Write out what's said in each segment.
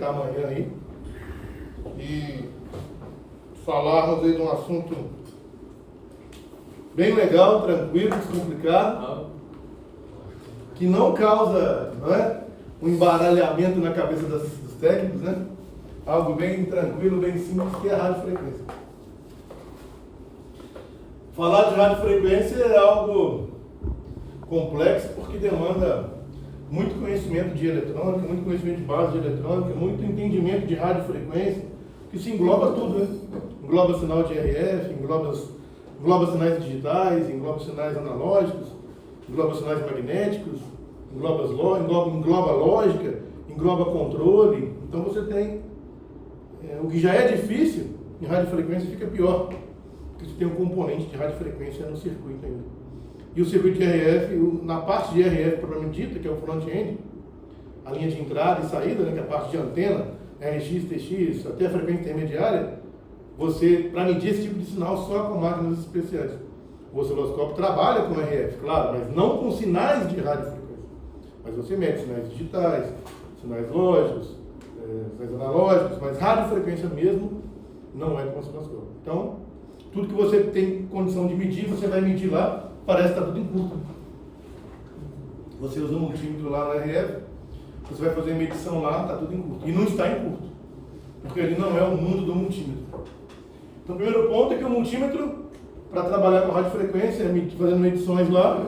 Amanhã aí e falarmos aí de um assunto bem legal, tranquilo, descomplicado, que não causa, não é, um embaralhamento na cabeça dos técnicos, né? Algo bem tranquilo, bem simples, que é a radiofrequência. Falar de radiofrequência é algo complexo porque demanda muito conhecimento de eletrônica, muito conhecimento de base de eletrônica, muito entendimento de radiofrequência, que se engloba tudo, né? Engloba sinal de RF, engloba sinais digitais, engloba sinais analógicos, engloba sinais magnéticos, engloba lógica, engloba controle. Então você tem, o que já é difícil, em radiofrequência fica pior, porque você tem um componente de radiofrequência no circuito ainda. E o circuito de RF, na parte de RF propriamente dita, que é o front-end, a linha de entrada e saída, né, que é a parte de antena, RX, TX, até a frequência intermediária, você, para medir esse tipo de sinal só com máquinas especiais. O osciloscópio trabalha com RF, claro, mas não com sinais de radiofrequência. Mas você mede sinais digitais, sinais lógicos, sinais analógicos, mas radiofrequência mesmo não é com osciloscópio. Então, tudo que você tem condição de medir, você vai medir lá. Parece que está tudo em curto. Você usa um multímetro lá no RF, você vai fazer medição lá, está tudo em curto. E não está em curto, porque ele não é o mundo do multímetro. Então o primeiro ponto é que o multímetro, para trabalhar com radiofrequência, fazendo medições lá,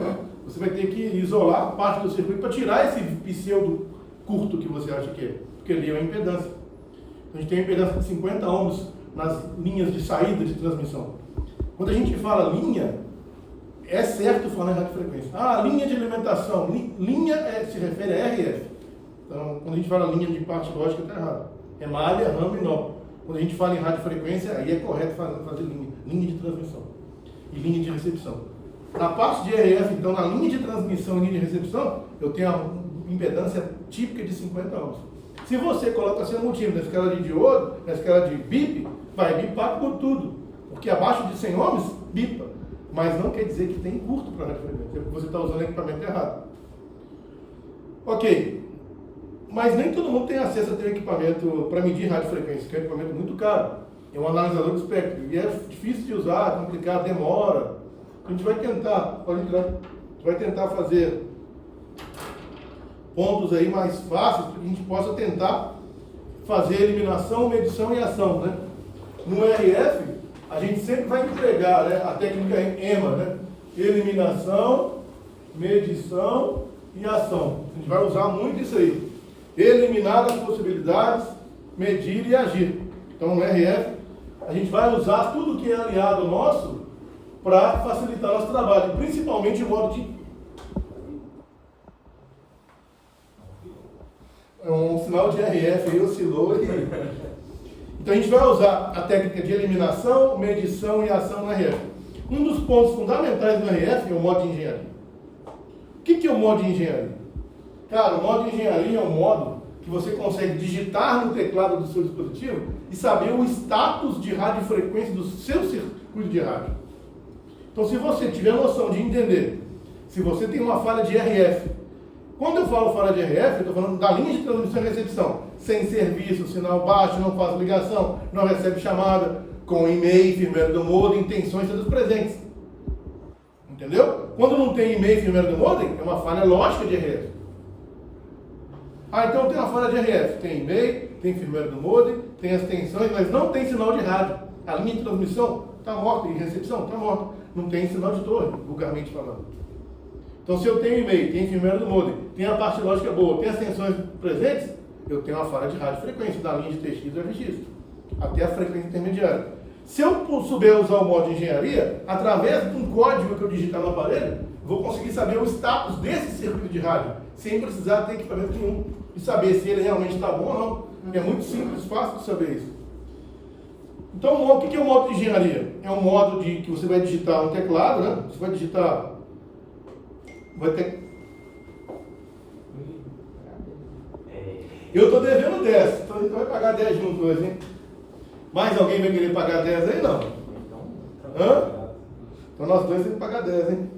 você vai ter que isolar parte do circuito para tirar esse pseudo curto que você acha que é, porque ali é uma impedância. Então, a gente tem uma impedância de 50 ohms nas linhas de saída de transmissão. Quando a gente fala linha, é certo falar em radiofrequência. Linha de alimentação. Linha se refere a RF. Então, quando a gente fala linha de parte lógica, está errado. É malha, ramo e nó. Quando a gente fala em radiofrequência, aí é correto fazer linha. Linha de transmissão e linha de recepção. Na parte de RF, então, na linha de transmissão e linha de recepção, eu tenho a impedância típica de 50 ohms. Se você coloca seu multímetro na escala de diodo, na escala de bip, vai bipar por tudo. Porque abaixo de 100 ohms, bipa. Mas não quer dizer que tem curto para radiofrequência, porque você está usando o equipamento errado. Ok, mas nem todo mundo tem acesso a ter um equipamento para medir radiofrequência, que é um equipamento muito caro. É um analisador de espectro, e é difícil de usar, é complicado, demora. A gente vai tentar, pode entrar, a gente vai tentar fazer pontos aí mais fáceis, para que a gente possa tentar fazer eliminação, medição e ação, né? No RF, a gente sempre vai empregar, né, a técnica EMA, né? Eliminação, medição e ação. A gente vai usar muito isso aí. Eliminar as possibilidades, medir e agir. Então, no RF, a gente vai usar tudo que é aliado nosso para facilitar nosso trabalho, principalmente o modo de... É um sinal de RF aí, oscilou e... Então a gente vai usar a técnica de eliminação, medição e ação no RF. Um dos pontos fundamentais do RF é o modo de engenharia. O que é o modo de engenharia? Cara, o modo de engenharia é um modo que você consegue digitar no teclado do seu dispositivo e saber o status de radiofrequência do seu circuito de rádio. Então, se você tiver noção de entender, se você tem uma falha de RF, quando eu falo falha de RF, eu estou falando da linha de transmissão e recepção. Sem serviço, sinal baixo, não faz ligação, não recebe chamada, com e-mail, firmware do modem, intenções todas presentes. Entendeu? Quando não tem e-mail, firmware do modem, é uma falha lógica de RF. Então tem uma falha de RF, tem e-mail, tem firmware do modem, tem as tensões, mas não tem sinal de rádio. A linha de transmissão está morta, e recepção está morta. Não tem sinal de torre, vulgarmente falando. Então, se eu tenho e-mail, tem firmware do modem, tem a parte lógica boa, tem as tensões presentes, eu tenho uma falha de radiofrequência da linha de TX e RX, até a frequência intermediária. Se eu souber usar o modo de engenharia, através de um código que eu digitar no aparelho, vou conseguir saber o status desse circuito de rádio, sem precisar ter equipamento nenhum, e saber se ele realmente está bom ou não. É muito simples, fácil de saber isso. Então, o que é o modo de engenharia? É um modo que você vai digitar no teclado, né? Você vai digitar... Vai ter... Eu estou devendo 10, então a gente vai pagar 10 junto hoje, hein? Mais alguém vai querer pagar 10 aí? Não. Então nós dois temos que pagar 10, hein?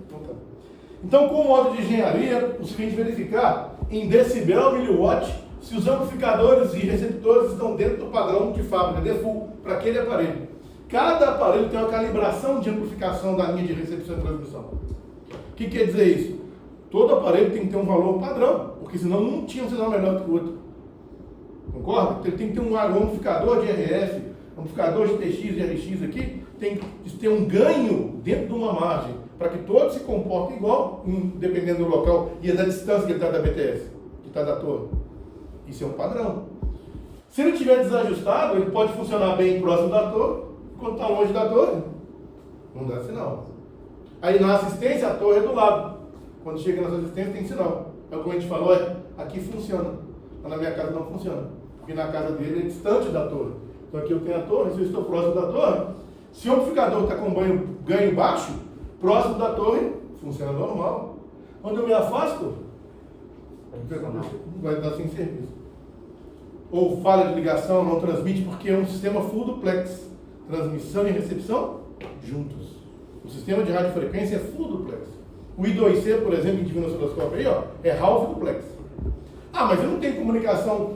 Então, com o modo de engenharia, é o seguinte: verificar em decibel, miliwatt se os amplificadores e receptores estão dentro do padrão de fábrica, default, para aquele aparelho. Cada aparelho tem uma calibração de amplificação da linha de recepção e transmissão. O que quer dizer isso? Todo aparelho tem que ter um valor padrão, porque senão não tinha um sinal melhor do que o outro. Concorda? Ele tem que ter um amplificador de RF, amplificador de TX e RX aqui, tem que ter um ganho dentro de uma margem, para que todos se comportem igual, dependendo do local e da distância que ele está da BTS, que está da torre. Isso é um padrão. Se ele estiver desajustado, ele pode funcionar bem próximo da torre, quando está longe da torre, não dá sinal. Aí na assistência, a torre é do lado. Quando chega na assistência, tem sinal. É como a gente falou, aqui funciona. Mas na minha casa não funciona. Porque na casa dele é distante da torre. Então aqui eu tenho a torre, se eu estou próximo da torre, se o amplificador está com ganho baixo, próximo da torre, funciona normal. Quando eu me afasto, vai estar sem serviço. Ou falha de ligação, não transmite, porque é um sistema full duplex. Transmissão e recepção juntos. O sistema de radiofrequência é full duplex. O I2C, por exemplo, que a gente viu no osciloscópio aí, ó, é half duplex. Ah, mas eu não tenho comunicação,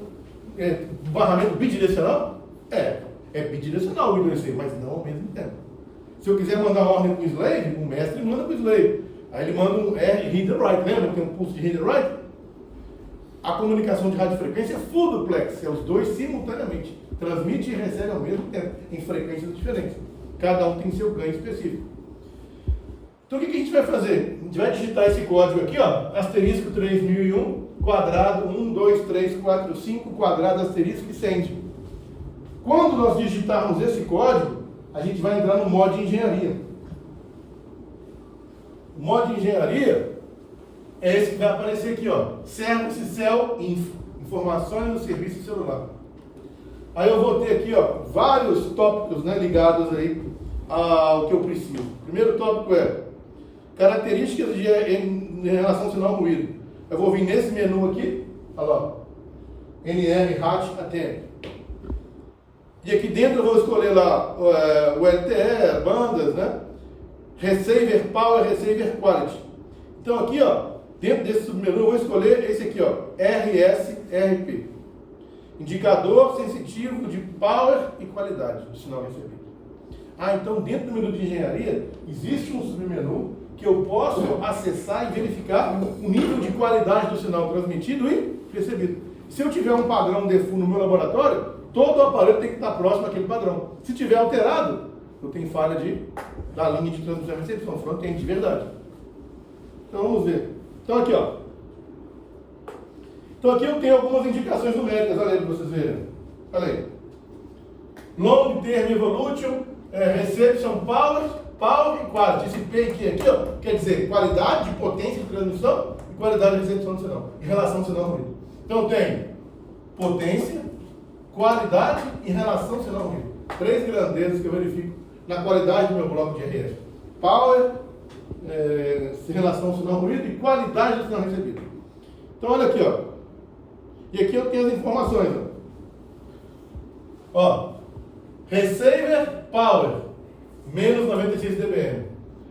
barramento bidirecional? É bidirecional o I2C, mas não ao mesmo tempo. Se eu quiser mandar uma ordem para o slave, o mestre manda para o slave. Aí ele manda um read and write, lembra que tem um pulso de read and write? A comunicação de radiofrequência é full duplex, é os dois simultaneamente. Transmite e recebe ao mesmo tempo, em frequências diferentes. Cada um tem seu ganho específico. Então o que a gente vai fazer? A gente vai digitar esse código aqui, ó, asterisco 3001, quadrado 1, 2, 3, 4, 5, quadrado, asterisco e send. Quando nós digitarmos esse código, a gente vai entrar no modo de engenharia. O modo de engenharia é esse que vai aparecer aqui, ó, Service Cell Info, informações do serviço celular. Aí eu vou ter aqui, ó, vários tópicos, né, ligados aí ao que eu preciso. O primeiro tópico é características em relação ao sinal ruído. Eu vou vir nesse menu aqui, olha lá, NR, RAT, ATM. E aqui dentro eu vou escolher lá o LTE, bandas, né? Receiver Power, Receiver Quality. Então aqui, ó, dentro desse submenu eu vou escolher esse aqui, ó, RSRP. Indicador sensitivo de power e qualidade do sinal recebido. Ah, então dentro do menu de engenharia existe um submenu que eu posso acessar e verificar o nível de qualidade do sinal transmitido e recebido. Se eu tiver um padrão default no meu laboratório, todo o aparelho tem que estar próximo àquele padrão. Se tiver alterado, eu tenho falha da linha de transmissão e recepção, front-end de verdade. Então vamos ver. Então aqui, ó. Então aqui eu tenho algumas indicações numéricas, olha aí para vocês verem. Olha aí. Long Term Evolution, Reception Power e Quality. Esse P aqui, ó, quer dizer qualidade de potência de transmissão e qualidade de recepção do sinal, em relação ao sinal ruído. Então eu tenho potência, qualidade e relação ao sinal ruído. Três grandezas que eu verifico na qualidade do meu bloco de RF. Power, em relação ao sinal ruído e qualidade do sinal recebido. Então olha aqui, ó. E aqui eu tenho as informações, ó. Receiver Power, menos 96 dBm.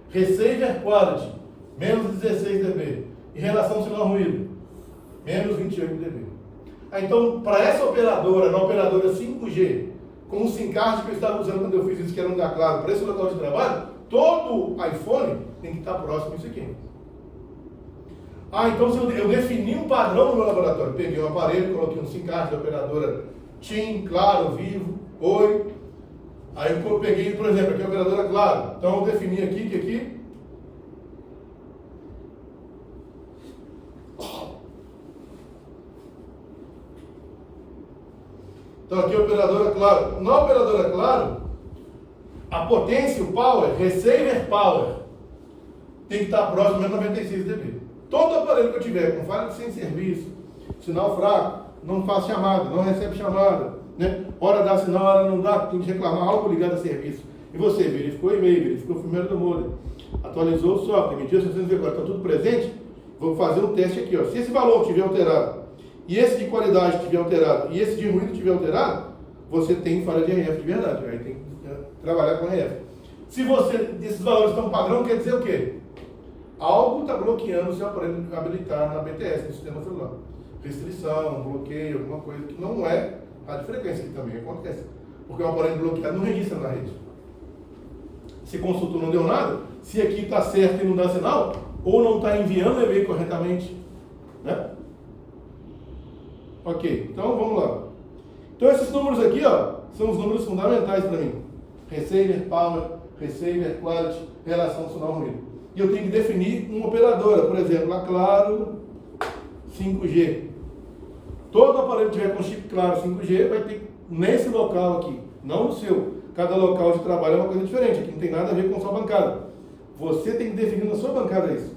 Receiver Quality, menos 16 dB. Em relação ao sinal ruído, menos 28 dB. Então, para essa operadora, na operadora 5G, com o SIM card que eu estava usando quando eu fiz isso, que era um da Claro, para esse local de trabalho, todo iPhone tem que estar próximo disso aqui. Ah, então eu defini um padrão no meu laboratório. Peguei um aparelho, coloquei um SIM card da operadora TIM, Claro, Vivo, Oi. Aí eu peguei, por exemplo, aqui a operadora Claro. Então eu defini aqui que aqui então aqui a operadora Claro. Na operadora Claro, a potência, o power, receiver power, tem que estar próximo de 96 dB. Todo aparelho que eu tiver com falha de sem serviço, sinal fraco, não faz chamada, não recebe chamada, né? Hora dá sinal, hora não dá, tem que reclamar algo ligado a serviço. E você verificou o e-mail, verificou o firmware do modem, atualizou o software, mediu 604, está tudo presente, vou fazer um teste aqui, ó. Se esse valor estiver alterado, e esse de qualidade estiver alterado, e esse de ruído estiver alterado, você tem falha de RF de verdade, aí tem que trabalhar com RF. Se esses valores estão padrão, quer dizer o quê? Algo está bloqueando o seu aparelho habilitar na BTS, no sistema celular. restrição, bloqueio, alguma coisa que não é radiofrequência, que também acontece. Porque o aparelho bloqueado não registra na rede. Se consultou, não deu nada, se aqui está certo e não dá sinal, ou não está enviando o e-mail corretamente, né? Ok, então vamos lá. Então esses números aqui, ó, são os números fundamentais para mim. Receiver, power, receiver, quality, relação sinal-ruído. E eu tenho que definir uma operadora, por exemplo, a Claro 5G. Todo aparelho que tiver com chip Claro 5G vai ter nesse local aqui, não no seu. Cada local de trabalho é uma coisa diferente, aqui não tem nada a ver com a sua bancada. Você tem que definir na sua bancada isso.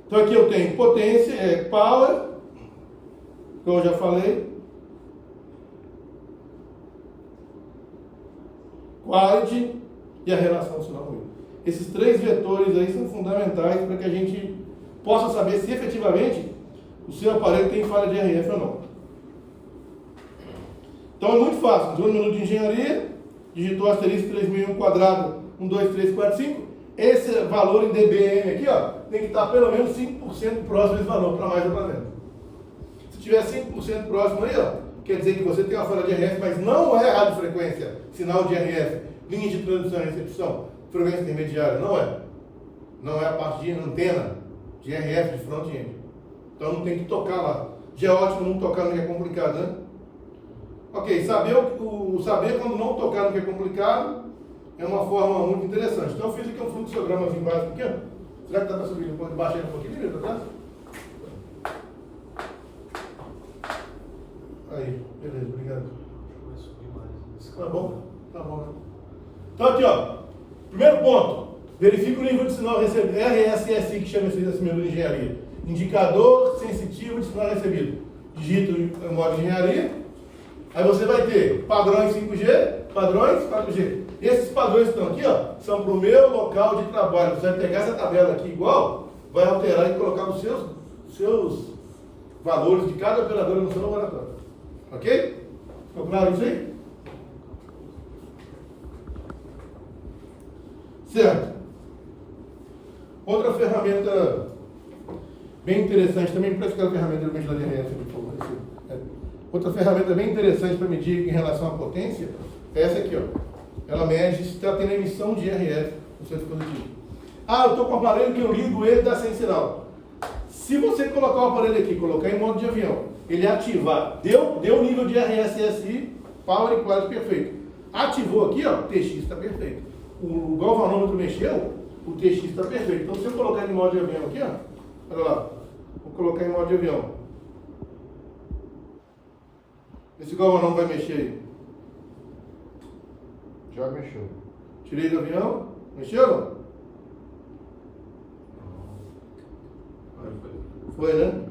Então aqui eu tenho potência, power, que eu já falei, quality e a relação sinal-ruído. Esses três vetores aí são fundamentais para que a gente possa saber se efetivamente o seu aparelho tem falha de RF ou não. Então é muito fácil. Entrou no menu de engenharia, digitou asterisco 3001 quadrado 1, 2, 3, 4, 5. Esse valor em dBm aqui, ó, tem que estar pelo menos 5% próximo desse valor, para mais ou para menos. Se tiver 5% próximo aí, ó, quer dizer que você tem uma falha de RF, mas não é radiofrequência, sinal de RF, linha de transmissão e recepção, frequência intermediária, não é. Não é a parte de antena, de RF, de front-end. Então não tem que tocar lá. Já é ótimo não tocar no que é complicado, né? Ok, saber quando não tocar no que é complicado é uma forma muito interessante. Então eu fiz aqui um fluxograma básico aqui, ó. Será que dá para subir? Pode baixar um pouquinho para trás? Aí, beleza, obrigado. Tá bom? Tá bom, né? Então aqui, ó. Primeiro ponto. Verifique o nível de sinal recebido. RSSI, que chama esse menu de engenharia. Indicador sensitivo de sinal recebido. Digita o modo de engenharia. Aí você vai ter padrões 5G, padrões 4G. Esses padrões que estão aqui, ó, são para o meu local de trabalho. Você vai pegar essa tabela aqui igual, vai alterar e colocar os seus valores de cada operadora no seu laboratório. Ok? Ficou claro isso aí? Certo. Outra ferramenta bem interessante também, parece aquela ferramenta do ventilador de RF, por favor. Outra ferramenta bem interessante para medir em relação à potência é essa aqui, ó. Ela mede se está tendo emissão de RF no seu dispositivo. Ah, eu estou com o aparelho que eu ligo ele dá sem sinal. Se você colocar o aparelho aqui, colocar em modo de avião, ele ativar, deu nível de RSSI, power e quality perfeito. Ativou aqui, ó, o TX está perfeito. O galvanômetro mexeu, o TX está perfeito. Então se eu colocar em modo de avião aqui, ó, olha lá, vou colocar em modo de avião. Esse galvanômetro vai mexer aí. Já mexeu. Tirei do avião. Mexeu ou não? Foi, né?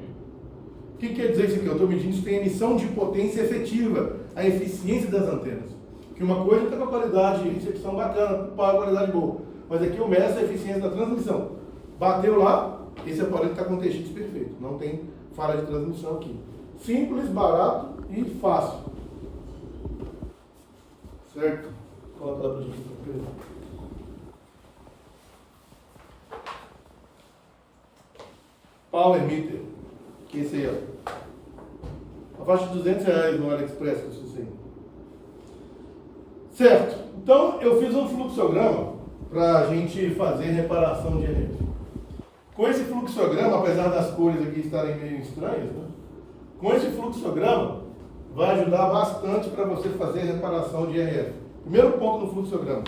O que quer dizer isso aqui? Eu estou medindo se tem emissão de potência efetiva, a eficiência das antenas. Que uma coisa está com a qualidade de recepção bacana, para a qualidade boa. Mas aqui eu meço a eficiência da transmissão. Bateu lá, esse aparelho está com o TX perfeito. Não tem falha de transmissão aqui. Simples, barato e fácil. Certo? Coloca lá para a gente. Power meter. Que esse aí, ó. A faixa de R$200 no AliExpress, que eu sei. Certo. Então, eu fiz um fluxograma para a gente fazer reparação de RF. Com esse fluxograma, apesar das cores aqui estarem meio estranhas, né? Com esse fluxograma, vai ajudar bastante para você fazer a reparação de RF. Primeiro ponto no fluxograma.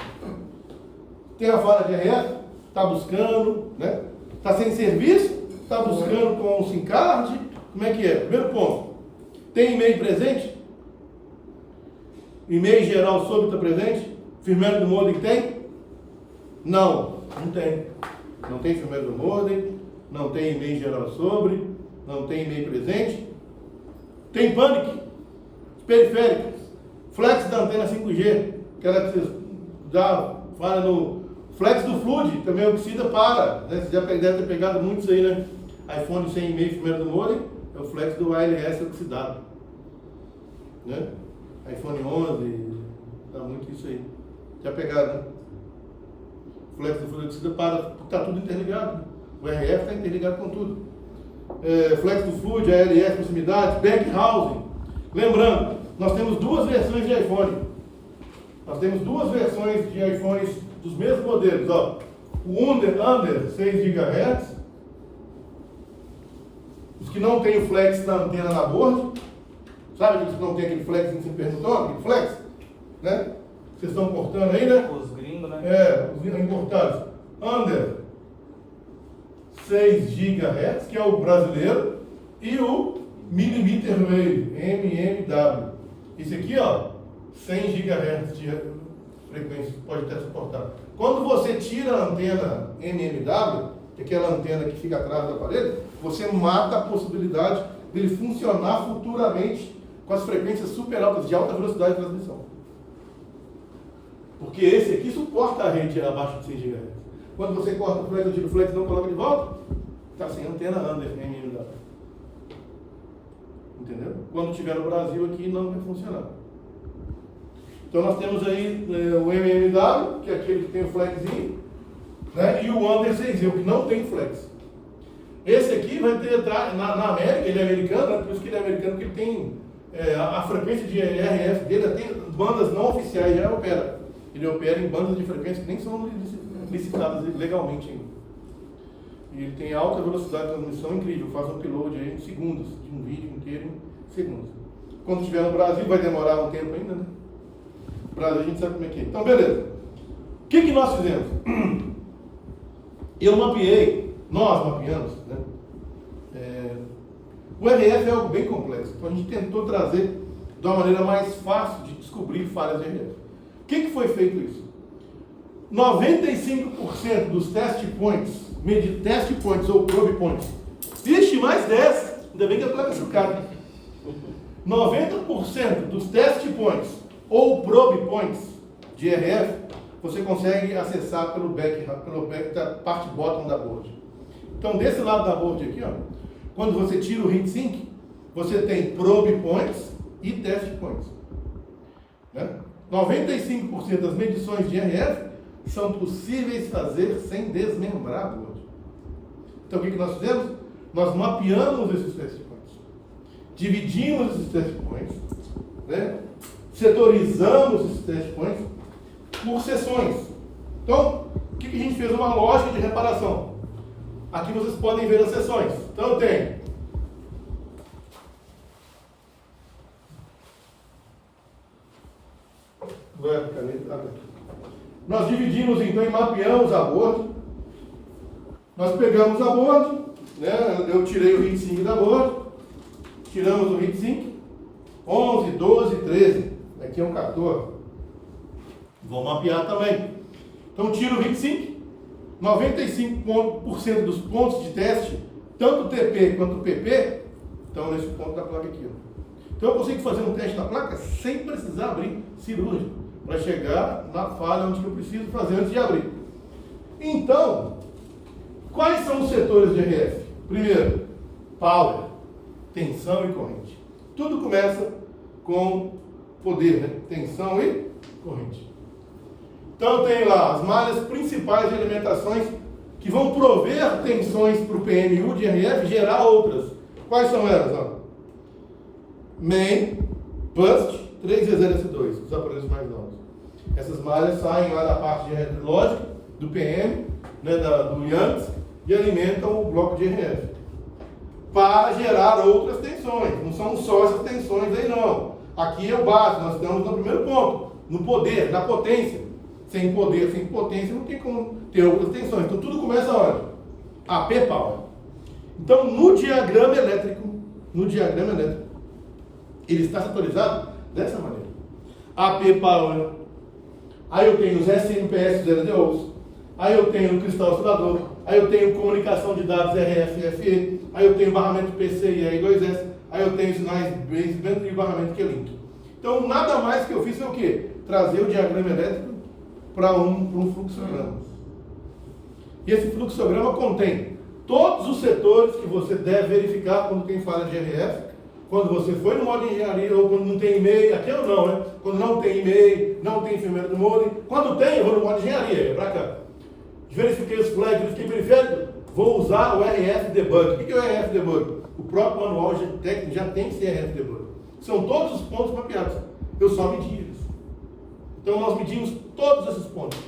Tem a falha de RF, está buscando, né? Está sem serviço, está buscando com o SIM card. Como é que é? Primeiro ponto. Tem e-mail presente? E-mail geral sobre está presente? Firmware do modem tem? Não, não tem. Não tem firmware do modem, não tem e-mail geral sobre, não tem e-mail presente. Tem panic, periféricas, flex da antena 5G, aquela que você dá, fala no flex do Flood, também oxida para, né? Você já deve ter pegado muitos aí, né? iPhone sem e-mail firmware do modem, é o flex do ALS oxidado, né? iPhone 11, dá muito isso aí. Já pegaram, né? Flex do Flood oxida para, porque está tudo interligado, né? O RF está interligado com tudo. flex do fluid, ALS, proximidade, back housing. Lembrando, nós temos duas versões de iPhone. Nós temos duas versões de iPhones dos mesmos modelos. Ó. O under 6 GHz, os que não tem o flex na antena na board, sabe os que não tem aquele flex que você perguntou, aquele flex, né? Vocês estão cortando aí, né? Os gringos, né? Os importados. Under 6 GHz, que é o brasileiro, e o Millimeter Wave, MMW. Esse aqui, ó, 100 GHz de frequência pode ter suportado. Quando você tira a antena MMW, que é aquela antena que fica atrás do aparelho, você mata a possibilidade dele funcionar futuramente com as frequências super altas de alta velocidade de transmissão. Porque esse aqui suporta a rede abaixo de 6 GHz. Quando você corta o flex, tira o flex e não coloca de volta, está sem antena under MMW. Entendeu? Quando tiver no Brasil aqui não vai funcionar. Então nós temos aí o MMW, que é aquele que tem o flexzinho, né? E o under 6 que não tem flex. Esse aqui vai ter, na América, ele é americano, né? Por isso que ele é americano, porque ele tem a frequência de RF dele, tem bandas não oficiais, já opera. Ele opera em bandas de frequência que nem são licitadas legalmente ainda. E ele tem alta velocidade de transmissão incrível, faz um upload aí em segundos, de um vídeo inteiro em segundos. Quando estiver no Brasil, vai demorar um tempo ainda, né? No Brasil a gente sabe como é que é. Então, beleza. O que nós fizemos? Eu mapeei, nós mapeamos, né? O RF é algo bem complexo, então a gente tentou trazer de uma maneira mais fácil de descobrir falhas de RF. O que foi feito isso? 95% dos test points, test points ou probe points, vixe, mais 10, ainda bem que a placa é sucata. 90% dos test points ou probe points de RF, você consegue acessar pelo back da parte bottom da board. Então, desse lado da board aqui, ó, quando você tira o heatsink, você tem probe points e test points. Né? 95% das medições de RF são possíveis fazer sem desmembrar a board. Então, o que nós fizemos? Nós mapeamos esses test points. Dividimos esses test points, né? Setorizamos esses test points por seções. Então, o que a gente fez? Uma lógica de reparação. Aqui vocês podem ver as seções. Então, eu tenho nós dividimos então e mapeamos a board. Nós pegamos a board, né? Eu tirei o heatsink da board, tiramos o heatsink, 11, 12, 13. Aqui é um 14. Vou mapear também. Então, tiro o heatsink. 95% dos pontos de teste, tanto o TP quanto o PP, estão nesse ponto da placa aqui. Ó. Então eu consigo fazer um teste na placa sem precisar abrir cirúrgico, para chegar na falha onde eu preciso fazer antes de abrir. Então, quais são os setores de RF? Primeiro, power, tensão e corrente. Tudo começa com poder, né? Tensão e corrente. Então, eu tenho lá as malhas principais de alimentações que vão prover tensões para o PMU de RF e gerar outras. Quais são elas? Ó? Main, Bust, 3E0S2, os aparelhos mais novos. Essas malhas saem lá da parte de lógica, do PM, né, do Yankees, e alimentam o bloco de RF. Para gerar outras tensões. Não são só essas tensões aí, não. Aqui é o básico, nós estamos no primeiro ponto, no poder, na potência. Sem poder, sem potência, não tem como ter outras tensões. Então tudo começa onde? AP Power. Então no diagrama elétrico, ele está setorizado dessa maneira. AP Power. Aí eu tenho os SMPS, os LDOs. Aí eu tenho o cristal oscilador. Aí eu tenho comunicação de dados RF e FE. Aí eu tenho barramento PCIe 2S. Aí eu tenho sinais baseband e barramento Q-Link. Então nada mais que eu fiz foi o quê? Trazer o diagrama elétrico para um fluxograma. E esse fluxograma contém todos os setores que você deve verificar quando tem falha de RF, quando você foi no modo de engenharia ou quando não tem e-mail, aqui ou não, né? Quando não tem e-mail, não tem firmware do modem. Quando tem, eu vou no modo de engenharia, é para cá. Verifiquei os flags, verifiquei periférico, vou usar o RF Debug. O que é o RF Debug? O próprio manual técnico já tem CRF debug. São todos os pontos mapeados. Eu só medi eles. Então nós medimos todos esses pontos.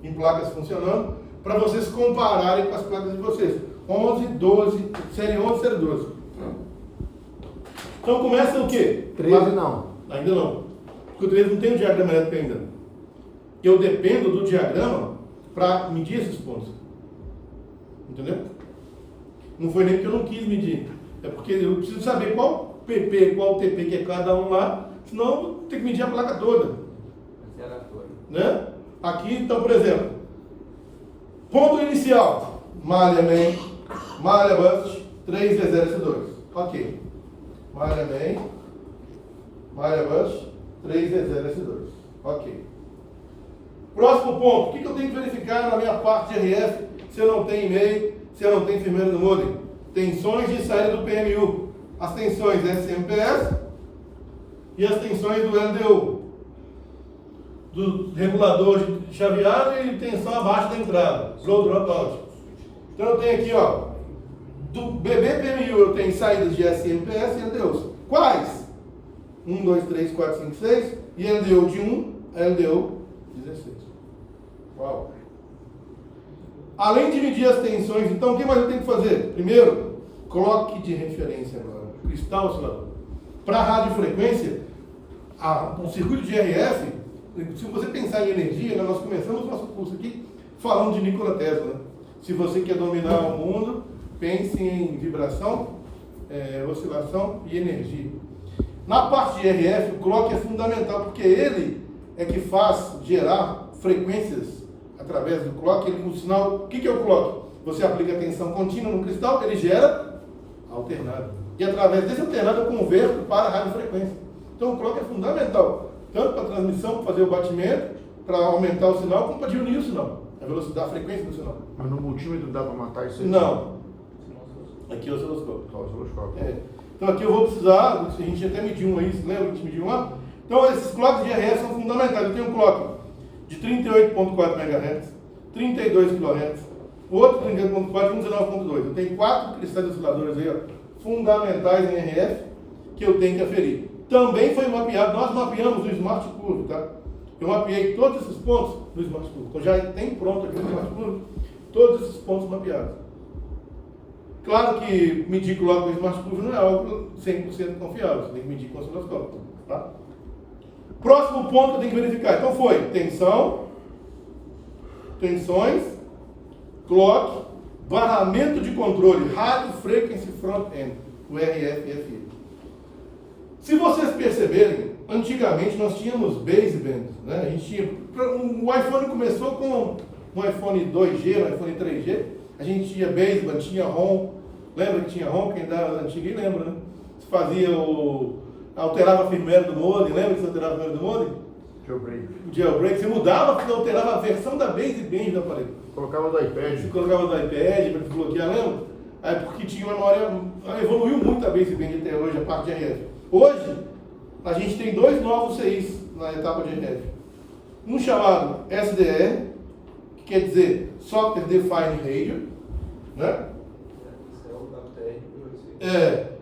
Em placas funcionando, para vocês compararem com as placas de vocês. 11, 12, série 11, série 12. Então começa o quê? 13 não. Ainda não. Porque o 13 não tem o diagrama elétrico ainda. Eu dependo do diagrama para medir esses pontos. Entendeu? Não foi nem porque eu não quis medir. É porque eu preciso saber qual PP, qual TP que é cada um lá. Senão eu vou ter que medir a placa toda. Né? Aqui, então, por exemplo, ponto inicial, malha main, malha bust, 3V0S2. Ok. Malha main, malha bust, 3V0S2. Ok. Próximo ponto, o que eu tenho que verificar na minha parte de RF se eu não tenho e-mail, se eu não tenho firmeza do modem? Tensões de saída do PMU. As tensões SMPS e as tensões do LDU. Do regulador de chaveado e tensão abaixo da entrada, flow dropout. Então eu tenho aqui, ó, do BBPMU eu tenho saídas de SMPS e LDUs. Quais? 1, 2, 3, 4, 5, 6 e LDU de 1, LDU 16. Uau! Além de medir as tensões, então o que mais eu tenho que fazer? Primeiro, clock de referência agora, cristal oscilador. Para radiofrequência, o circuito de RF, se você pensar em energia, né, nós começamos o nosso curso aqui falando de Nikola Tesla. Né? Se você quer dominar o mundo, pense em vibração, oscilação e energia. Na parte de RF, o clock é fundamental, porque ele é que faz gerar frequências através do clock. O sinal, o que é o clock? Você aplica tensão contínua no cristal, ele gera alternado. E através desse alternado eu converto para a radiofrequência. Então o clock é fundamental. Tanto para a transmissão, para fazer o batimento, para aumentar o sinal, como para diminuir o sinal. A velocidade, a frequência do sinal. Mas no multímetro dá para matar isso aí? Não. Aqui é o osciloscópio. Só o osciloscópio. Então aqui eu vou precisar, a gente até mediu um aí, você lembra? A gente mediu um lá. Então esses clocks de RF são fundamentais. Eu tenho um clock de 38.4 MHz, 32 kHz, o outro 38.4 e 19.2. Eu tenho 4 cristais osciladores aí, ó, fundamentais em RF, que eu tenho que aferir. Também foi mapeado, nós mapeamos no Smart Curve, tá? Eu mapeei todos esses pontos no Smart Curve. Então já tem pronto aqui no Smart Curve todos esses pontos mapeados. Claro que medir clock no Smart Curve não é algo 100% confiável, você tem que medir com o osciloscópio, tá? Próximo ponto que eu tenho que verificar. Então foi tensão, tensões, clock, barramento de controle, Radio Frequency Front End, o RF-FE. Se vocês perceberem, antigamente nós tínhamos baseband, né? A gente tinha, o iPhone começou com um iPhone 2G, um iPhone 3G, a gente tinha baseband, tinha ROM, lembra que tinha ROM, quem dá antiga lembra, né? Você fazia alterava a firmware do modem, lembra que você alterava a firmware do modem? Jailbreak. O jailbreak, você mudava, você alterava a versão da baseband do aparelho. Colocava do iPad. Você colocava do iPad para desbloquear, lembra? Aí porque tinha uma memória, evoluiu muito a baseband até hoje, a parte de RF. Hoje, a gente tem dois novos CIs na etapa de RF. Um chamado SDR, que quer dizer Software Defined Radio, né?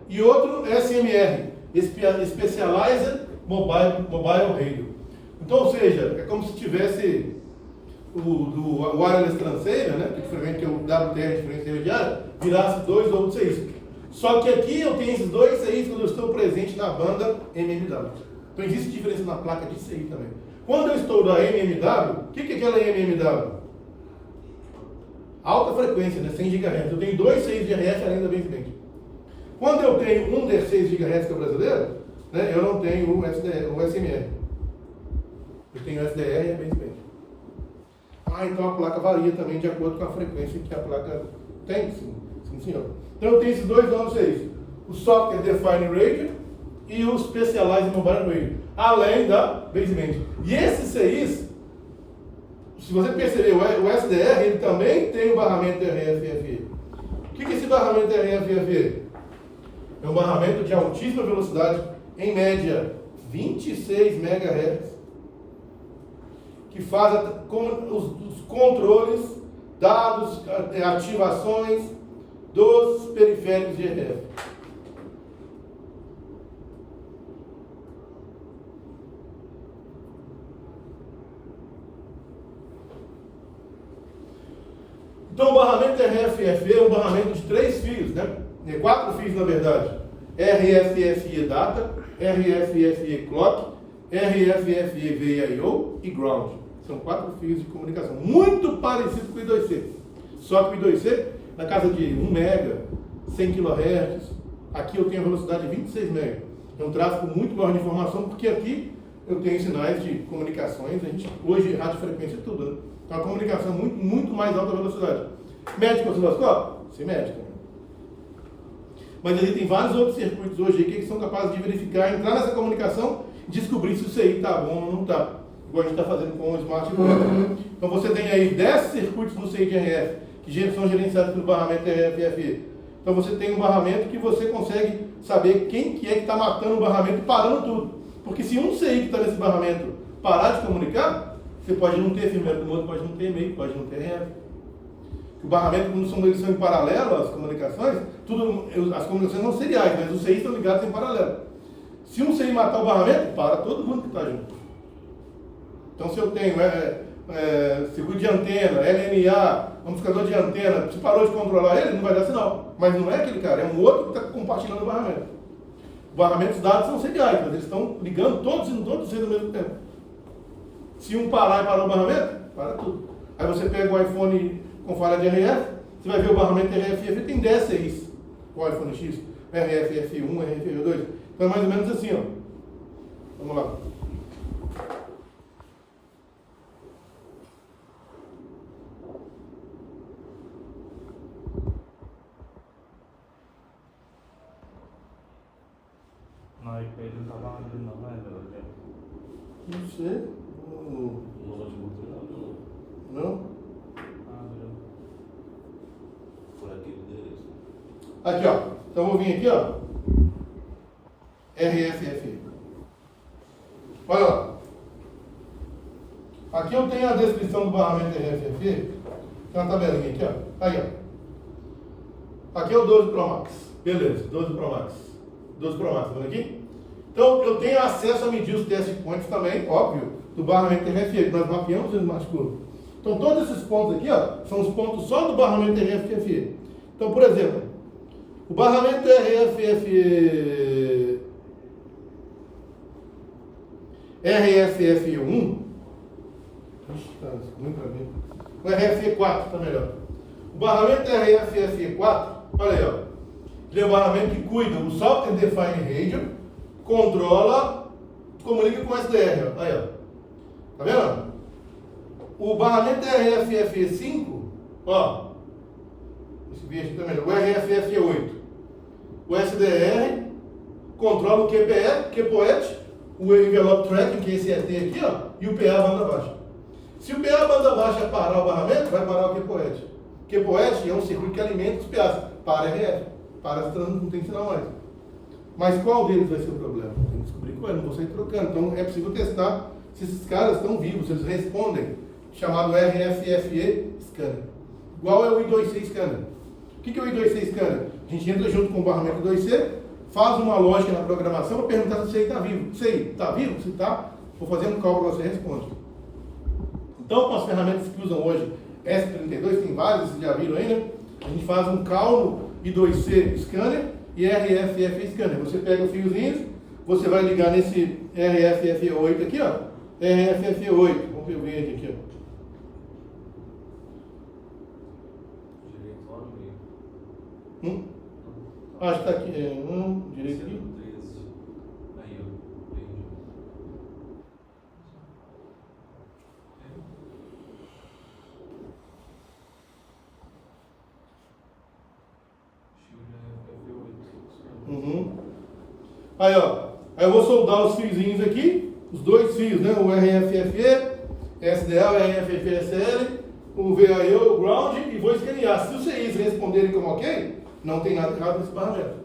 E outro SMR, Specialized Mobile Radio. Então, ou seja, é como se tivesse o Wireless Transceiver, né? Que é o WTR de frequência intermediária, virasse dois outros CIs. Só que aqui eu tenho esses dois CIs quando eu estou presente na banda MMW. Então existe diferença na placa de CI também. Quando eu estou na MMW, o que é aquela MMW? Alta frequência, né? 100 GHz. Eu tenho dois CIs de RF além da baseband. Quando eu tenho um 16 GHz que é o brasileiro, né, eu não tenho o SMR. Eu tenho o SDR e a baseband. Então a placa varia também de acordo com a frequência que a placa tem, sim senhor. Então eu tenho esses dois novos CIs. O Software Defined Radio e o Specialized Mobile Radio. Além da baseband. E esses CIs, se você perceber, o SDR ele também tem o barramento RF-FE. O que é esse barramento RF-FE? É um barramento de altíssima velocidade, em média 26 MHz, que faz os controles dados, ativações dos periféricos de RF. Então o barramento RF-FE é um barramento de 3 fios, né? 4 fios na verdade. RF-FE Data, RF-FE Clock, RF-FE VIO e Ground. São 4 fios de comunicação, muito parecido com o I2C. Só que o I2C, na casa de 1 mega, 100 kHz, aqui eu tenho a velocidade de 26 MB. É um tráfego muito maior de informação, porque aqui eu tenho sinais de comunicações, hoje radiofrequência é tudo, né? Então a comunicação é muito mais alta velocidade. Mede com osciloscópio? Se mede também. Mas existem vários outros circuitos hoje que são capazes de verificar, entrar nessa comunicação e descobrir se o CI está bom ou não está. Igual a gente está fazendo com o smartphone. Então você tem aí 10 circuitos no CI de RF, que são gerenciados pelo barramento RF-FE. Então você tem um barramento que você consegue saber quem que é que está matando o barramento e parando tudo. Porque se um CI que está nesse barramento parar de comunicar, você pode não ter firmware do outro, pode não ter e-mail, pode não ter RF. O barramento, quando eles são em paralelo, as comunicações, as comunicações são seriais, mas os CIs estão ligados em paralelo. Se um CI matar o barramento, para todo mundo que está junto. Então se eu tenho circuito de antena, LNA, amplificador de antena, se parou de controlar ele, não vai dar sinal. Mas não é aquele cara, é um outro que está compartilhando o barramento. Os barramentos dados são seriais, mas eles estão ligando todos eles ao mesmo tempo. Se um parar e parar o barramento, para tudo. Aí você pega o iPhone com falha de RF, você vai ver o barramento RF-FE tem 10 CIs. O iPhone X, RF-FE1, RF-FE2. Então é mais ou menos assim, ó. Vamos lá. Na iPad não estava abrindo não, né, velho? Não sei. Não? Por aqui deles. Aqui, ó. Então eu vou vir aqui, ó. RF-FE. Olha lá. Aqui eu tenho a descrição do barramento RF-FE. Tem uma tabelinha aqui, ó. Aí, ó. Aqui é o 12 Pro Max. Beleza, 12 Pro Max. 12 Pro Max, tá vendo aqui? Então eu tenho acesso a medir os test points também, óbvio, do barramento RF-FE, que nós mapeamos no Smart Curve. Então todos esses pontos aqui, ó, são os pontos só do barramento RF-FE. Então, por exemplo, o barramento RF-FE1, o RF-FE4 está melhor. O barramento RF-FE4, olha aí, ó, ele é um barramento que cuida do Software Defined Radio, controla, comunica com o SDR, ó, aí, ó. Tá vendo? O barramento RF-FE5, ó, esse vídeo aqui tá melhor, o RF-FE8, o SDR controla o QPOET, o Envelope Tracking, que é esse ET aqui, ó, e o PA banda baixa. Se o PA banda baixa parar o barramento, vai parar o QPOET. O QPOET é um circuito que alimenta os PAs, para RF, para não tem sinal mais. Mas qual deles vai ser o problema? Tem que descobrir qual é, não vou sair trocando. Então é possível testar se esses caras estão vivos, se eles respondem, chamado RF-FE Scanner. Igual é o I2C Scanner. O que é o I2C Scanner? A gente entra junto com o barramento 2C, faz uma lógica na programação para perguntar se o CI está vivo. Se está vivo? Se está, vou fazer um cálculo, você responde. Então, com as ferramentas que usam hoje, S32, tem várias, vocês já viram aí, né? A gente faz um cálculo I2C Scanner e RF-FE Scanner. Você pega os fiozinhos, você vai ligar nesse RF-FE8 aqui, ó. RF-FE8. Vamos ver o verde aqui, ó. Acho que está aqui. Direito aqui. Aí, ó. Aí, ó. Aí eu vou soldar os fiozinhos aqui. Os dois fios, né? O RF-FE, SDA, o RF-FE-SL, o VIO, o Ground, e vou escanear. Se os CIs responderem como ok, não tem nada errado nesse barramento.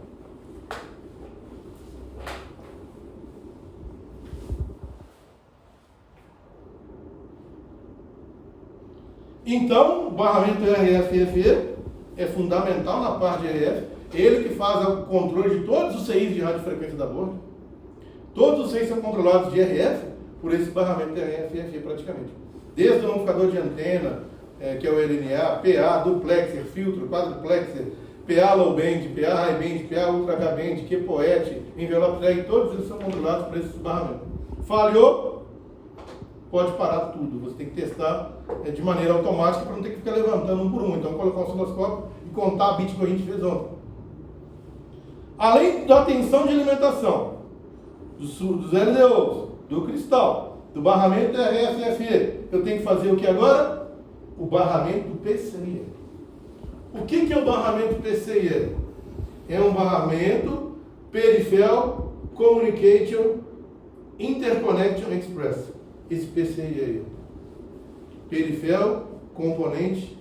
Então, o barramento RF-FE é fundamental na parte de RF. Ele que faz o controle de todos os CIs de radiofrequência da board. Todos os CIs são controlados de RF por esse barramento RF-FE praticamente. Desde o amplificador de antena, que é o LNA, PA, duplexer, filtro, quadruplexer, PA low band, PA high band, PA ultra H band, QPOET, envelope drag, todos eles são controlados por esse barramento. Falhou, pode parar tudo. Você tem que testar de maneira automática para não ter que ficar levantando um por um. Então, colocar o osciloscópio e contar a bit que a gente fez ontem. Além da tensão de alimentação, dos LDOs, do cristal, do barramento RF-FE, eu tenho que fazer o que agora? O barramento PCIe. O que é o barramento PCIe? É um barramento Peripheral Communication Interconnection Express. Esse PCIe aí. Peripheral Componente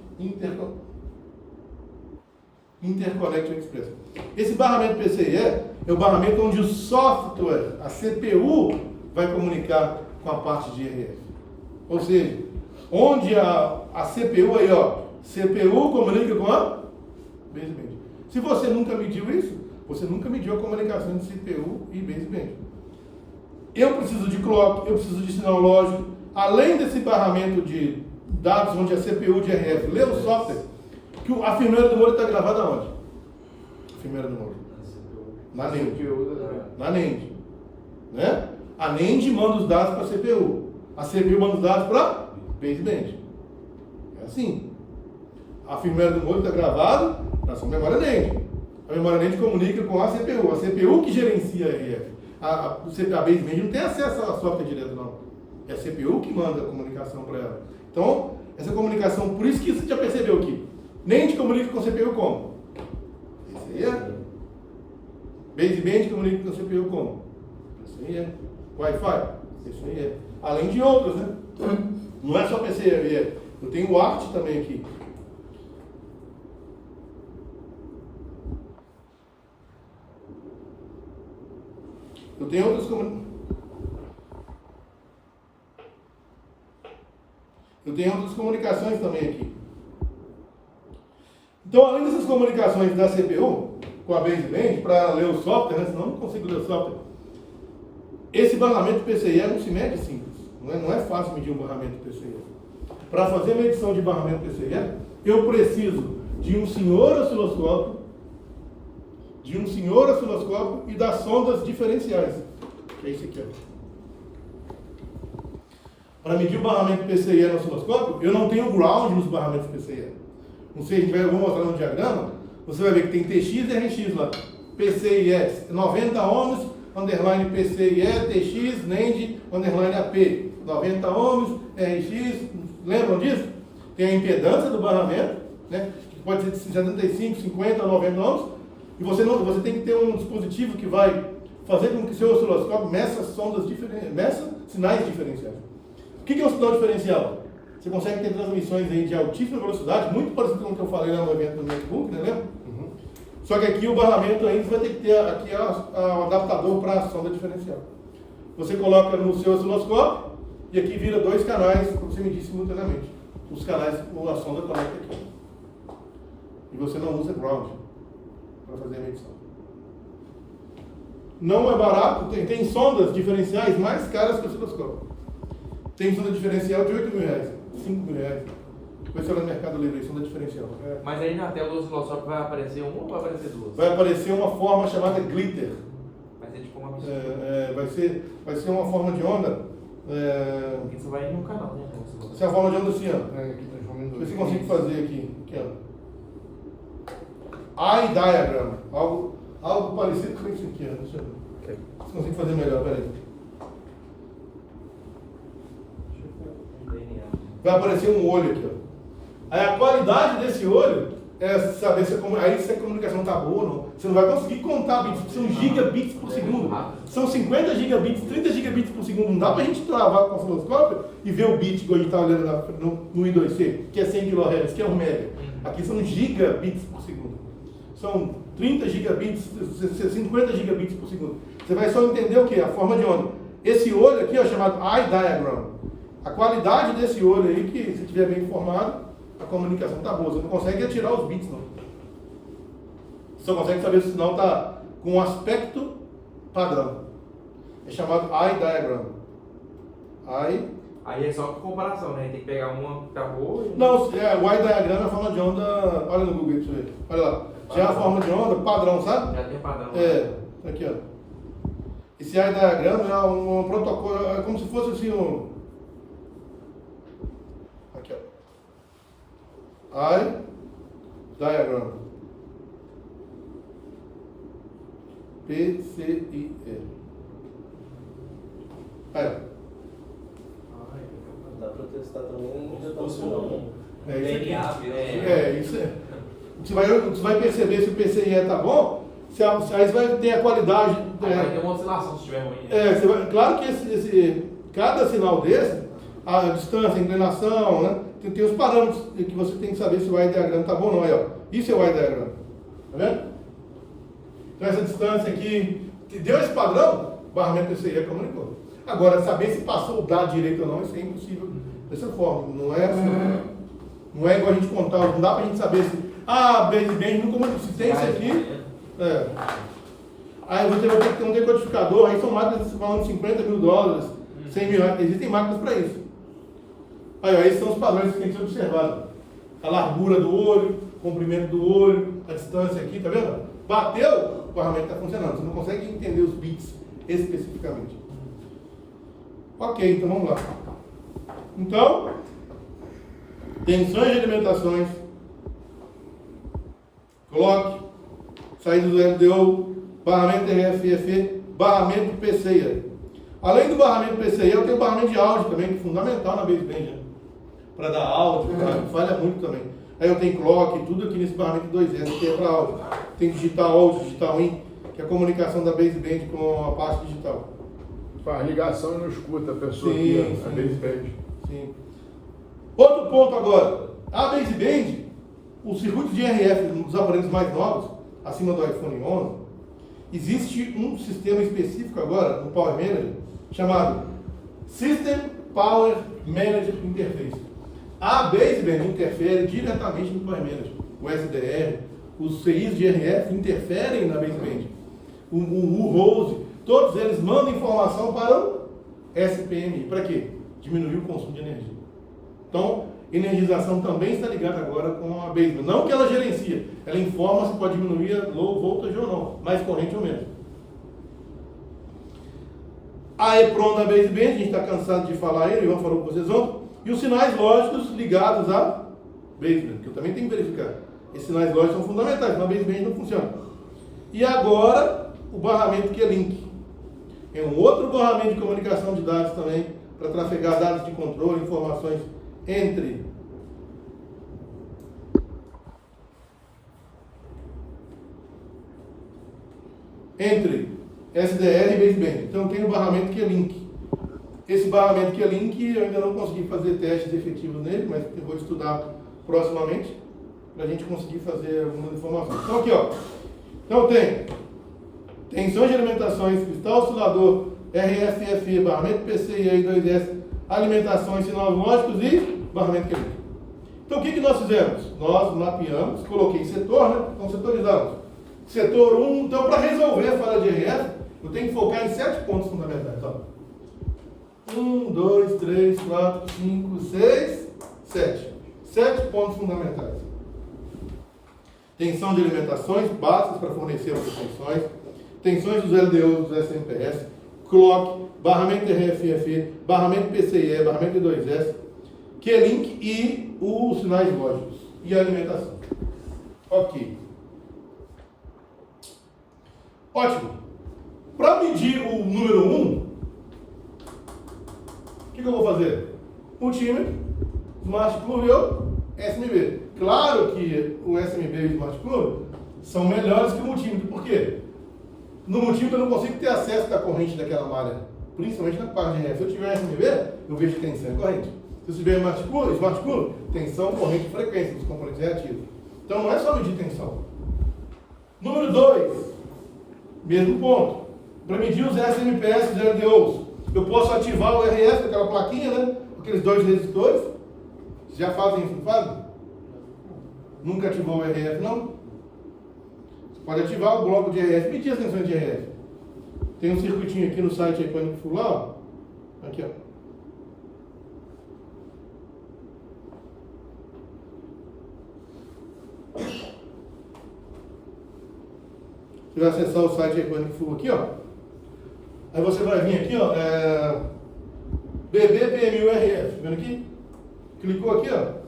Interconnection Express. Esse barramento PCIe é o barramento onde o software, a CPU, vai comunicar com a parte de RF. Ou seja, onde a CPU aí, ó, CPU comunica com a baseband. Se você nunca mediu isso, você nunca mediu a comunicação de CPU e baseband. Eu preciso de clock, eu preciso de sinal lógico. Além desse barramento de dados onde a CPU de RF lê o software, que a firmware do modem está gravada onde? A firmware do modem. Na NAND. Na NAND. Né? A NAND manda os dados para a CPU. A CPU manda os dados para a baseband. É assim. A firmware do modem está gravada na sua memória NAND. A memória NAND comunica com a CPU. A CPU que gerencia a RF. A baseband não tem acesso à software direto, não. É a CPU que manda a comunicação para ela. Então, essa comunicação, por isso que você já percebeu aqui. NAND comunica com a CPU como? Esse aí é. Baseband comunica com a CPU como? Isso aí é. Wi-Fi? Isso aí é. Além de outros, né? Não é só PCIe. Eu tenho o ART também aqui. Eu tenho outras comunicações também aqui. Então, além dessas comunicações da CPU com a baseband, para ler o software, né? Senão eu não consigo ler o software. Esse barramento PCIe não se mede simples. Não é fácil medir um barramento PCIe. Para fazer a medição de barramento PCIe, eu preciso de um senhor osciloscópio, e das sondas diferenciais, que é isso aqui. Para medir o barramento PCIe no osciloscópio, eu não tenho ground nos barramentos PCIe. Não sei, eu vou mostrar no diagrama, você vai ver que tem TX e RX lá. PCIe 90 ohms, underline PCIe, TX, NAND, underline AP. 90 ohms, RX, lembram disso? Tem a impedância do barramento, né? Que pode ser de 75, 50, 90 ohms. E você tem que ter um dispositivo que vai fazer com que seu osciloscópio meça sinais diferenciais. O que é um sinal diferencial? Você consegue ter transmissões aí de altíssima velocidade, muito parecido com o que eu falei lá no evento do MacBook, né? Lembra? Uhum. Só que aqui o barramento ainda vai ter que ter aqui o adaptador para a sonda diferencial. Você coloca no seu osciloscópio e aqui vira 2 canais para você medir simultaneamente. Os canais, a sonda conecta aqui. E você não usa ground para fazer a medição. Não é barato, tem sondas diferenciais mais caras que o osciloscópio. Tem sonda diferencial de R$8.000, R$5.000. Depois você olha no Mercado Livre, sonda diferencial. Mas aí na tela do osciloscópio vai aparecer uma ou vai aparecer duas? Vai aparecer uma forma chamada glitter. Vai ser tipo uma mistura. Vai ser uma forma de onda. Porque isso vai em um canal, né? Vai ser uma forma de onda assim, ó. Aqui transformando. Deixa eu ver se eu consigo fazer aqui, ó. Eye diagram. Algo parecido com isso aqui, ó. Deixa eu ver. Okay. Se eu consigo fazer melhor, peraí. Vai aparecer um olho aqui, ó. Aí a qualidade desse olho é saber se a comunicação está boa ou não. Você não vai conseguir contar bits, são gigabits por segundo. São 50 gigabits, 30 gigabits por segundo. Não dá pra gente travar com o osciloscópio e ver o bit que a gente está olhando no I2C, que é 100 kHz, que é 1 mega. Aqui são gigabits por segundo. São 30 gigabits, 50 gigabits por segundo. Você vai só entender o que? A forma de onda. Esse olho aqui é chamado eye diagram. A qualidade desse olho aí, que se estiver bem informado, a comunicação está boa. Você não consegue retirar os bits, não. Você só consegue saber se o sinal está com um aspecto padrão. É chamado eye diagram. Eye. Aí é só comparação, né? Tem que pegar uma que tá boa e... Não, o eye diagram é a forma de onda. Olha no Google aí pra você ver. Olha lá. Já é a forma de onda padrão, sabe? Já tem padrão. É, aqui ó. Esse eye diagram é um protocolo, é como se fosse assim um. Aqui ó. Eye diagram. PCIE. Aí ó. Dá pra testar também. Como se fosse um É isso aqui. DNA mesmo. É, isso é. Você vai perceber se o PCIe tá bom, aí você vai ter a qualidade. Aí vai ter uma oscilação se estiver ruim. Claro que cada sinal desse, a distância, a inclinação, né? Tem os parâmetros que você tem que saber se o eye diagrama tá bom ou não. Aí, ó. Isso é o eye diagrama. Tá vendo? Então essa distância aqui, que deu esse padrão, o barramento PCIe comunicou. Agora, saber se passou o dado direito ou não, isso é impossível dessa forma. Não é assim, não é igual a gente contar, não dá pra gente saber se baseband não comunica. Se tem isso aqui, aí você vai ter que ter um decodificador, aí são máquinas falando de $50 mil, 100 mil, existem máquinas para isso. Aí, ó, esses são os padrões que tem que ser observados. A largura do olho, o comprimento do olho, a distância aqui, tá vendo? Bateu, o barramento está funcionando. Você não consegue entender os bits especificamente. Ok, então vamos lá. Então, tensões de alimentações, clock, saída do LDO, barramento RFFE, barramento PCIe. Além do barramento PCIe, eu tenho o barramento de áudio também, que é fundamental na baseband, né? Para dar áudio, falha muito também. Aí eu tenho clock, tudo aqui nesse barramento 2S, que é para áudio. Tem digital out, digital in, que é a comunicação da baseband com a parte digital. Faz ligação e não escuta a pessoa Sim, aqui, a baseband. Sim. Outro ponto agora. A baseband, os circuitos de RF nos aparelhos mais novos, acima do iPhone 11, existe um sistema específico agora no Power Manager chamado System Power Manager Interface. A baseband interfere diretamente no Power Manager. O SDR, os CIs de RF interferem na baseband. O Rose, todos eles mandam informação para o SPMI. Para quê? Diminuir o consumo de energia. Então, energização também está ligada agora com a baseband. Não que ela gerencia, ela informa se pode diminuir a low voltage ou não, mais corrente ou menos. A EPROM da baseband, a gente está cansado de falar ele, vamos falar com vocês ontem, e os sinais lógicos ligados à baseband, que eu também tenho que verificar. Esses sinais lógicos são fundamentais, na baseband não funciona. E agora, o barramento Q-Link. É um outro barramento de comunicação de dados também, para trafegar dados de controle, informações entre SDR e baseband. Então tem o barramento Q-Link. Esse barramento Q-Link eu ainda não consegui fazer testes efetivos nele, mas eu vou estudar proximamente para a gente conseguir fazer algumas informações. Então aqui, ó. Então tem tensões de alimentações, cristal oscilador, RFFE, barramento PCIe 2S, alimentações, sinais lógicos e barramento Q-Link. Então o que nós fizemos? Nós mapeamos, coloquei setor, né? Então setorizamos. Setor 1, então para resolver a falha de RF, eu tenho que focar em 7 pontos fundamentais. Ó. 1, 2, 3, 4, 5, 6, 7. 7 pontos fundamentais. Tensão de alimentações básicas para fornecer as tensões. Tensões dos LDOs dos SMPS. Clock, barramento RFFE, barramento PCIe, barramento 2S, Q-Link e os sinais lógicos. E a alimentação. Ok. Ótimo. Para medir o número 1, o que eu vou fazer? Multímetro, Smart Curve ou SMB. Claro que o SMB e o Smart Curve são melhores que o multímetro. Por quê? No multímetro eu não consigo ter acesso da corrente daquela malha, principalmente na parte de RF. Se eu tiver SMB, eu vejo tensão e corrente. Se eu tiver Smart Curve, tensão, corrente e frequência dos componentes reativos. Então não é só medir tensão. Número 2, mesmo ponto. Para medir os SMPS e os LDOs, eu posso ativar o RF, aquela plaquinha, né? Aqueles 2 resistores. Vocês já fazem isso, não fazem? Nunca ativou o RF, não? Você pode ativar o bloco de RF, medir as tensões de RF. Tem um circuitinho aqui no site aí, Pânico Full lá, ó. Aqui, ó. Você vai acessar o site aí, Pânico Full aqui, ó. Aí você vai vir aqui, ó, BBPMU-RF, vendo aqui? Clicou aqui, ó.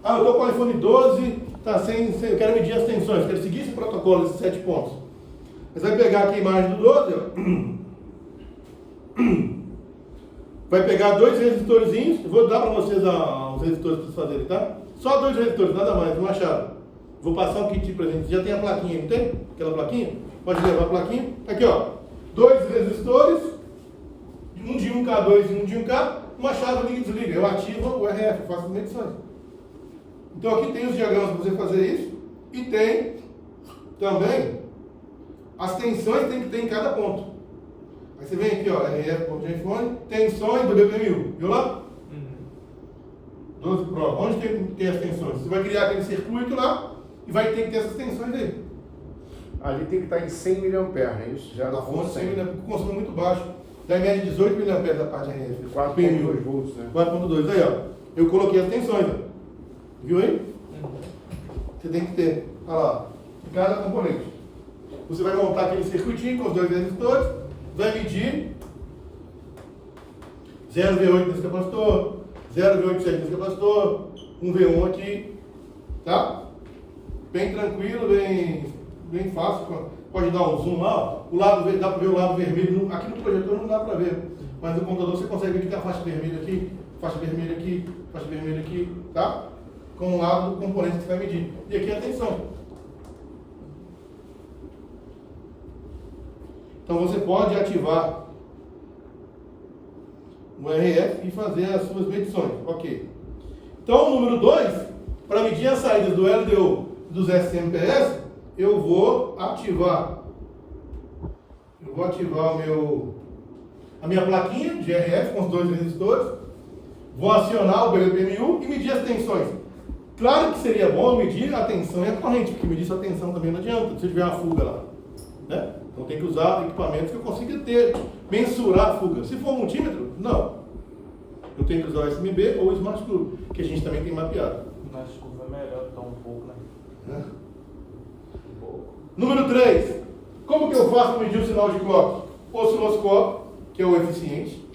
Ah, eu tô com o iPhone 12, tá eu quero medir as tensões, quero seguir esse protocolo, esses 7 pontos. Você vai pegar aqui a imagem do 12, ó. Vai pegar 2 resistorzinhos, eu vou dar para vocês os resistores para vocês fazerem, tá? Só 2 resistores, nada mais, uma chave. Vou passar um kit de presente, já tem a plaquinha, não tem? Aquela plaquinha? Pode levar a plaquinha. Aqui, ó, 2 resistores, um de 1K2 e um de 1K, uma chave liga e desliga. Eu ativo o RF, faço as medições. Então aqui tem os diagramas para você fazer isso, e tem também as tensões que tem que ter em cada ponto. Aí você vem aqui, ó, RF, ponto de iPhone, tensões do BPMU, viu lá? 12 Pro, onde tem que ter as tensões? Você vai criar aquele circuito lá e vai ter que ter essas tensões aí. Ali tem que estar em 100 mA, é isso? Já A não fonte 100 100. mA, porque o consumo é muito baixo. Dá em média 18 mA da parte RF. 4,2 volts, né? 4.2, aí, ó. Eu coloquei as tensões, ó. Viu aí? Você tem que ter, olha lá, cada componente. Você vai montar aquele circuitinho com os 2 resistores, vai medir 0,8 nesse capacitor, 0,87 nesse capacitor, um V1 aqui, tá? Bem tranquilo, bem fácil. Pode dar um zoom lá, ó. O lado, dá para ver o lado vermelho. Aqui no projetor não dá para ver, mas no computador você consegue ver que tem a faixa vermelha aqui, faixa vermelha aqui, faixa vermelha aqui, tá? Com o lado do componente que você vai medir. E aqui a tensão. Então você pode ativar o RF e fazer as suas medições. Ok. Então, o número 2, para medir as saídas do LDO e dos SMPS, eu vou ativar a minha plaquinha de RF com os 2 resistores, vou acionar o BPMU e medir as tensões. Claro que seria bom medir a tensão e a corrente, porque medir só a tensão também não adianta, se tiver uma fuga lá, né? Então tem que usar equipamentos que eu consiga mensurar a fuga. Se for multímetro, não. Eu tenho que usar o SMB ou o Smart Curve, que a gente também tem mapeado. Mas curva é melhor, então um pouco, né? Número 3. Como que eu faço para medir o sinal de clock? Osciloscópio, que é o eficiente.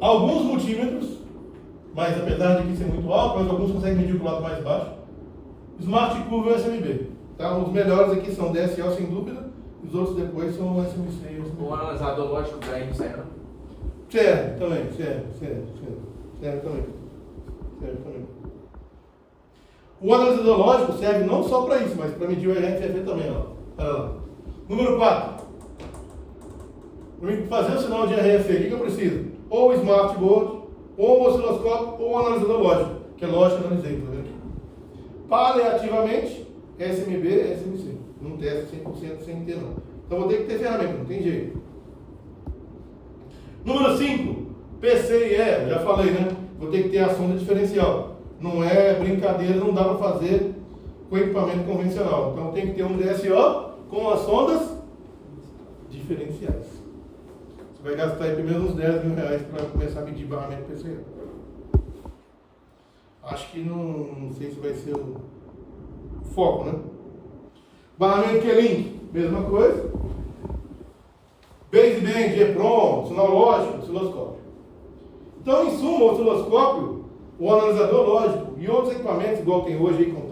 Alguns multímetros, mas apesar de aqui ser muito alto, mas alguns conseguem medir o clock mais baixo. Smart Curve e o SMB. Tá? Os melhores aqui são DSL sem dúvida, os outros depois são o SMC e o SMB. O analisador lógico da serve. Serve também. O analisador lógico serve não só para isso, mas para medir o RFF também, ó. Olha lá. Número 4. Para fazer o sinal de RF, o que eu preciso? Ou o smartboard, ou o osciloscópio, ou o analisador lógico, que é lógico que eu analisei, tá vendo aqui? Paliativamente, SMB, SMC. Não testa 100% sem ter, não. Então vou ter que ter ferramenta, não tem jeito. Número 5, PC e E, já falei, né? Vou ter que ter a sonda diferencial. Não é brincadeira, não dá para fazer com equipamento convencional. Então tem que ter um DSO com as sondas diferenciais. Você vai gastar aí pelo menos uns 10 mil reais para começar a medir barramento PCE. Acho que não sei se vai ser o foco, né? Barramento Q-Link, mesma coisa. Baseband, EPROM, sinal lógico, osciloscópio. Então, em suma, o osciloscópio, o analisador lógico e outros equipamentos, igual tem hoje aí, com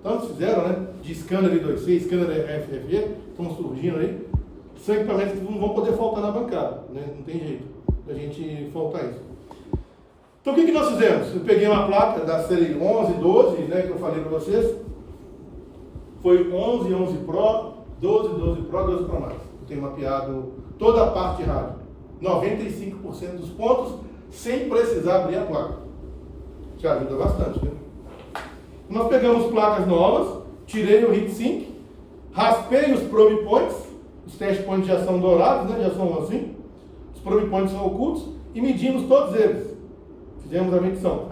tantos fizeram, né? De scanner I2C, scanner FFE, estão surgindo aí. São equipamentos que não vão poder faltar na bancada, né? Não tem jeito da gente faltar isso. Então, o que nós fizemos? Eu peguei uma placa da série 11, 12, né? Que eu falei para vocês. Foi 11, 11 Pro, 12, 12 Pro, 12 Pro Max. Eu tenho mapeado toda a parte de rádio. 95% dos pontos, sem precisar abrir a placa. Te ajuda bastante, né? Nós pegamos placas novas, tirei o heatsink, raspei os probe points, os test points já são dourados, né? Já são assim. Os probe points são ocultos e medimos todos eles. Fizemos a medição.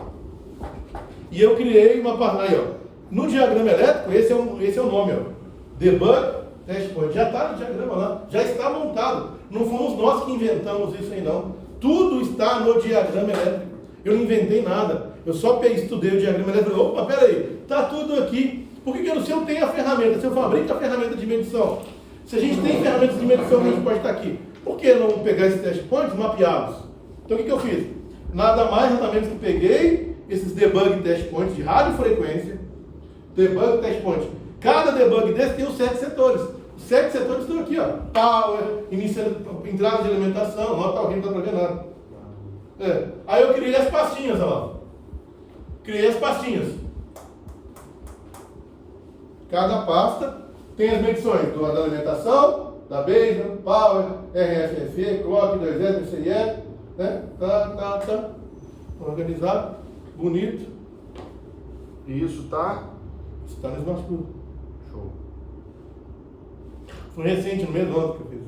E eu criei uma página aí, ó. No diagrama elétrico, esse é o nome, ó. Debug Test Point. Já está no diagrama lá, já está montado. Não fomos nós que inventamos isso aí, não. Tudo está no diagrama elétrico. Eu não inventei nada. Eu só estudei o diagrama elétrico e falei, opa, peraí, está tudo aqui. Por que se eu tenho a ferramenta, se eu fabrico a ferramenta de medição, se a gente tem ferramentas de medição que a gente pode estar aqui, por que não pegar esses test points e mapeá-los? Então o que eu fiz? Nada mais, nada menos que peguei esses debug test points de radiofrequência, debug test points. Cada debug desse tem os 7 setores. Os 7 setores estão aqui, ó. Power, entrada de alimentação, não está horrível, não está para ver nada. Aí eu criei as pastinhas, olha lá. Criei as pastinhas. Cada pasta tem as medições da alimentação, da Bayesian, Power, RFFE, Clock, 2S, MCIE, né? Tá. Organizado, bonito. E isso tá? Isso está no Smart Club. Show. Foi recente, no mês do ano que eu fiz.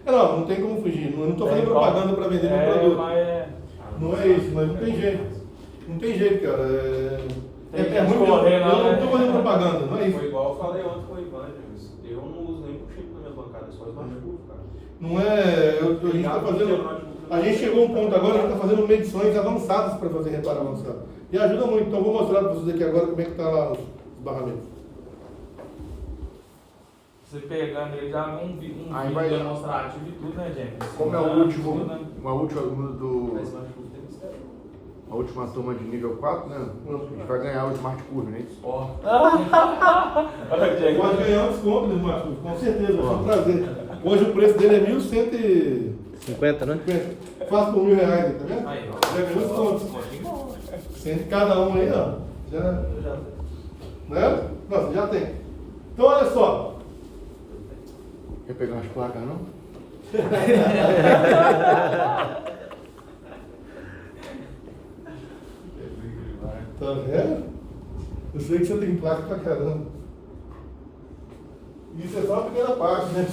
Não tem como fugir. Eu não estou fazendo propaganda para vender meu produto. Não é isso, mas não tem jeito. Não tem jeito, cara. É muito correndo, eu não estou fazendo propaganda, não é isso. Foi igual eu falei ontem com o Ivan, eu não uso nem chip na minha bancada, só Smart Club, cara. Não é. A gente está fazendo. A gente chegou a um ponto agora, a gente está fazendo medições avançadas para fazer reparo avançado. E ajuda muito. Então, vou mostrar para vocês aqui agora como é que está lá os barramentos. Você pegando ele já um vídeo demonstrativo e tudo, né, gente? Como é o último, a última turma de nível 4, né? A gente vai ganhar o Smart Curve, não é isso? Pode ganhar um desconto no Smart Curve, com certeza, vai ser um prazer. Hoje o preço dele é 1.150, né? Faço por R$1.000, tá vendo? Aí, Já ganhou desconto. Sente cada um aí, ó. Já. Né? Nossa, já tem. Então, olha só. Quer pegar umas placas, não? Tá vendo? Eu sei que você tem placa pra caramba. Isso é só a primeira parte, né?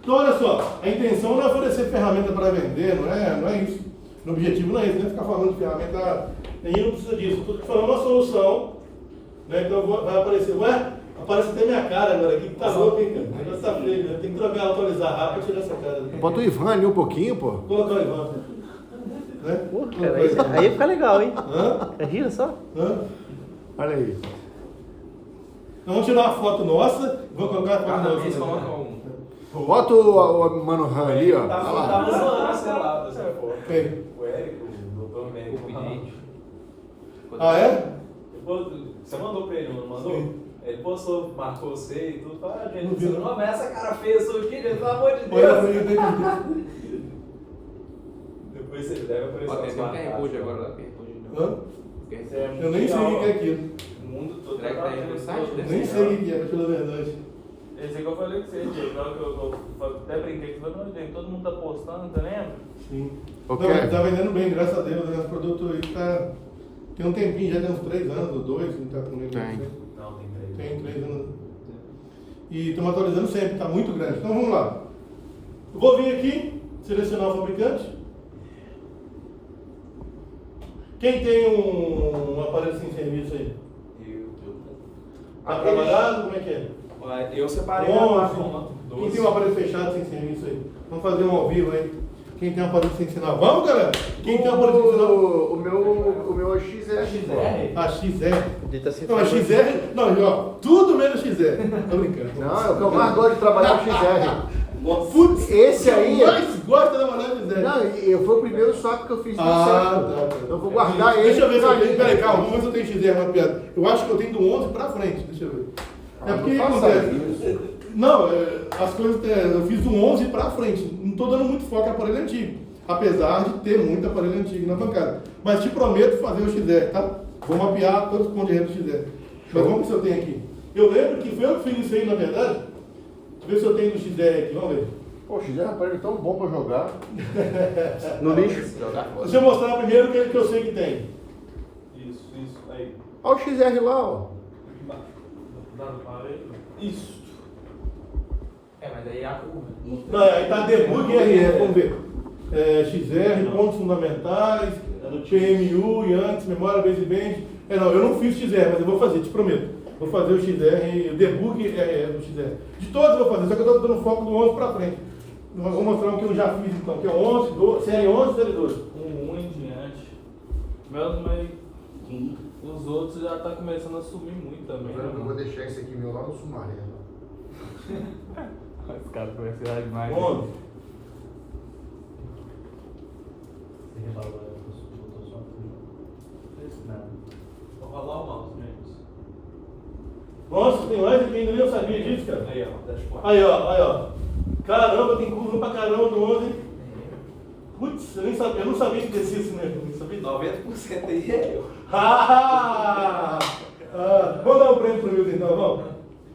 Então, olha só, a intenção não é oferecer ferramenta para vender, não é isso. O objetivo não é isso, não é ficar falando de ferramenta, ninguém não precisa disso. Estou falando uma solução, né? Então vai aparecer, aparece até minha cara agora aqui, que tá louco, hein, cara? Ainda tá feio, né? Tem que trocar, atualizar rápido para tirar essa cara. Bota o Ivan ali um pouquinho, pô. Colocar o Ivan. Né? Pô, cara, aí fica legal, hein? Hã? É gira só? Hã? Olha aí. Então vamos tirar uma foto nossa e vou colocar a foto Cada nossa. vez coloca um. Bota o Mano Han ali, ó. Olha lá. Tava zoando esse lado, essa foto. Quem? O Érico, o doutor médico. Ah, é? Você mandou pra ele, não mandou? Sim. Ele postou, marcou você e tudo. Fala, gente, Não vi, você não. não vai essa cara feia sua aqui, gente, pelo amor de Olha, Deus. eu tenho que... Depois você deve aparecer Ó, tem umas um QR marcas. Code agora lá, QR Code. Hã? É Eu nem sei o que é aquilo. O mundo todo Será que tá aí no site, né? Nem sei o que é, pra falar a verdade. Esse que eu falei com você, Diego, que eu até brinquei que todo mundo tá postando, tá lembra? Sim. Ok. Não, tá vendendo bem, graças a Deus, né? O produto aí tá... Tem um tempinho, já tem uns 3 anos, ou 2, não tá com Tem. Não, tem 3. Tem 3 anos. E estamos atualizando sempre, tá muito grande. Então vamos lá. Eu vou vir aqui, selecionar o fabricante. Quem tem um aparelho sem serviço aí? Tá trabalhado? Como é que é? Eu separei Bom, quem tem um aparelho fechado sem serviço aí? Vamos fazer um ao vivo aí. Quem tem um aparelho sem sinal? Vamos, galera? Quem tem um aparelho sem sinal? O meu é XR. A XR. Dita assim, Não, a XR. Não, ó, tudo menos XR. Tô brincando. Não, é o que eu mais gosto de trabalhar é o XR. Putz, Esse aí- eu mais gosta da trabalhar de XR. Não, foi o primeiro saco que eu fiz do Ah, certo. tá. Eu vou guardar ele. Deixa eu ver se eu pra tenho. mim. Peraí, calma, vamos ver se eu tenho XR uma piada. Eu acho que eu tenho do 11 pra frente. Deixa eu ver. É porque não faça acontece. isso. Não, as coisas. Eu fiz do 11 pra frente. Não tô dando muito foco em aparelho antigo. Apesar de ter muito aparelho antigo na bancada. Mas te prometo fazer o XR, tá? Vou mapear todos os pontos de rede do XR. Mas vamos ver se eu tenho aqui. Eu lembro que foi eu que fiz isso aí, na verdade. Deixa eu ver se eu tenho do XR aqui, vamos ver. Pô, o XR é um aparelho tão bom pra jogar. no lixo. Jogar fora. Deixa eu mostrar primeiro o que eu sei que tem. Isso, aí. Olha o XR lá, ó. Isso. É, mas aí é a curva. Não, aí tá debug RF, vamos ver. XR, pontos fundamentais, PMU, Yankees, memória baseband. Não, eu não fiz XR, mas eu vou fazer, te prometo. Vou fazer o XR, o debug do XR. De todos eu vou fazer, só que eu estou dando foco do 11 para frente. Vou mostrar o que eu já fiz então, que é o 11, série 11 e série 12. Em diante. Mas os outros já tá começando a sumir muito também. Eu vou deixar esse aqui meu lá no Sumaré. Os caras começam a errar demais. 11. Você rebalou, botou só Vou rolar o mouse, gente. Nossa, tem mais aqui ainda, nem eu sabia disso, cara. Aí, ó, dashboard. Aí, ó. Caramba, tem curva pra caramba do 11. Putz, eu não sabia que descia assim mesmo. Não sabia. 90% aí é eu. Vamos dar um prêmio pro Milton então, vamos?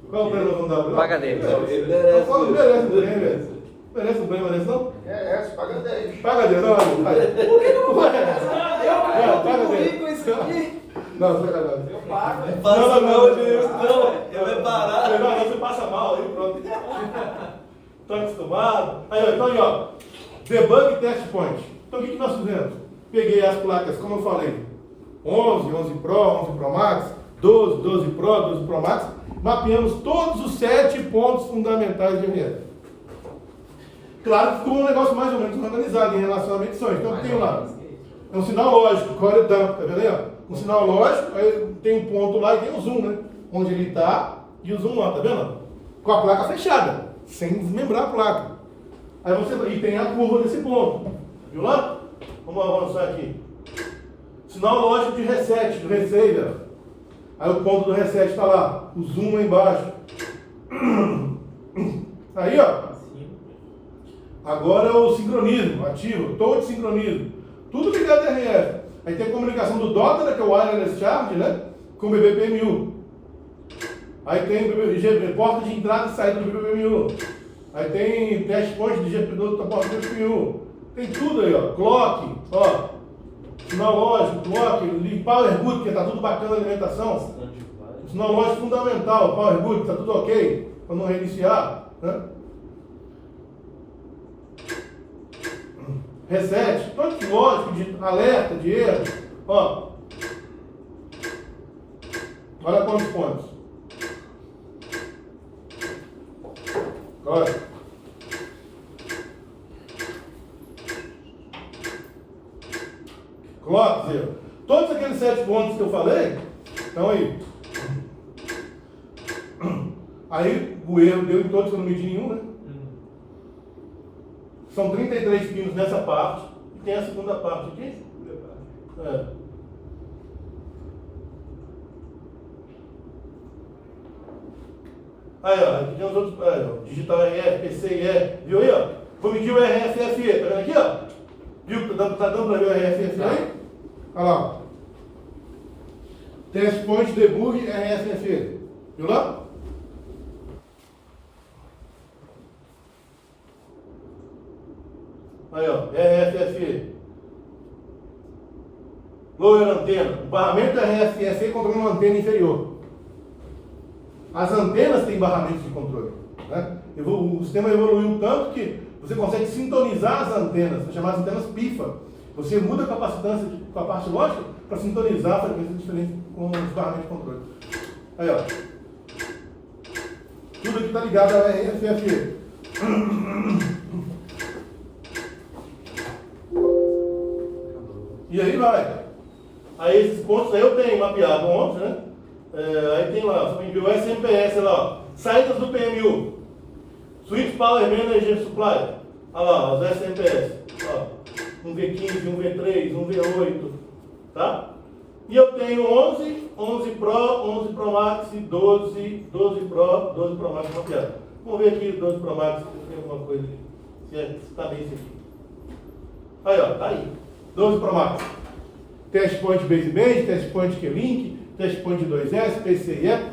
Qual é o prêmio que nós vamos dar? Paga dele. Ele Merece um prêmio. Merece um prêmio, merece não? Essa, paga 10. Paga dele, não, vai. Por que não vou pagar? Paga Eu dele. contribuí com isso aqui. Não, sacanagem. Eu pago. Não, Deus, Eu vou parar. Não, você passa mal aí, pronto. Tô acostumado. Aí, então, aí, ó. Debug Test Point. Então, o que nós fizemos? Peguei as placas, como eu falei, 11, 11 Pro, 11 Pro Max, 12, 12 Pro, 12 Pro Max. Mapeamos todos os 7 pontos fundamentais de RF. Claro que ficou um negócio mais ou menos organizado em relação a medições. Então, o que tem lá? É um sinal lógico, core dump, tá vendo aí, ó? Um sinal lógico, aí tem um ponto lá e tem o zoom, né? Onde ele está e o zoom lá, tá vendo? Com a placa fechada, sem desmembrar a placa. Aí e tem a curva desse ponto, viu lá? Vamos avançar aqui. Sinal lógico de reset, do receiver. Aí o ponto do reset está lá, o zoom lá embaixo. Aí, ó. Agora é o sincronismo, ativo, touch sincronismo. Tudo ligado a RF. Aí tem a comunicação do Doppler, que é o wireless charge, né? Com o BBPMU. Aí tem porta de entrada e saída do BBPMU. Aí tem test point de GP2 da porta do BBPMU. Tem tudo aí, ó. Clock, ó. Sinal lógico, clock, power good, que tá tudo bacana a alimentação. Sinal lógico fundamental, power good, tá tudo ok, para não reiniciar, né? Reset, touch lógico de alerta, de erro, ó. Olha quantos pontos. Olha. Clock, zero. Todos aqueles 7 pontos que eu falei, estão aí. Aí o erro deu em todos que eu não medi nenhum, né? São 33 pinos nessa parte. E tem a segunda parte aqui. É. Aí, ó. Aqui tem os outros. Aí, ó. Digital RF, PCIe. Viu aí, ó? Vou medir o RFFE. Tá vendo aqui, ó? Viu que tá dando pra ver o RFFE aí? Olha lá, ó. Test Point Debug RFFE. Viu lá? Aí, ó, RFFE. Lower antena. O barramento RFFE controla uma antena inferior. As antenas têm barramentos de controle, né? O sistema evoluiu tanto que você consegue sintonizar as antenas, são chamadas antenas PIFA. Você muda a capacitância com a parte lógica para sintonizar a frequência diferente com os barramentos de controle. Aí, ó. Tudo aqui está ligado ao RFFE. E aí vai. Aí esses pontos aí eu tenho mapeado ontem, né? Aí tem lá, você enviou SMPS lá, ó. Saídas do PMU. Switch Power Manager Supply. Olha lá, os SMPS. Ó, um V15, um V3, um V8. Tá? E eu tenho 11, 11 Pro, 11 Pro Max e 12 Pro, 12 Pro Max mapeado. Vamos ver aqui 12 Pro Max, se tem alguma coisa aqui. Se está bem isso aqui. Aí, ó, tá aí. 12 Pro Max. Test Point Baseband, Test Point Q-Link, Test Point 2S, PCIe.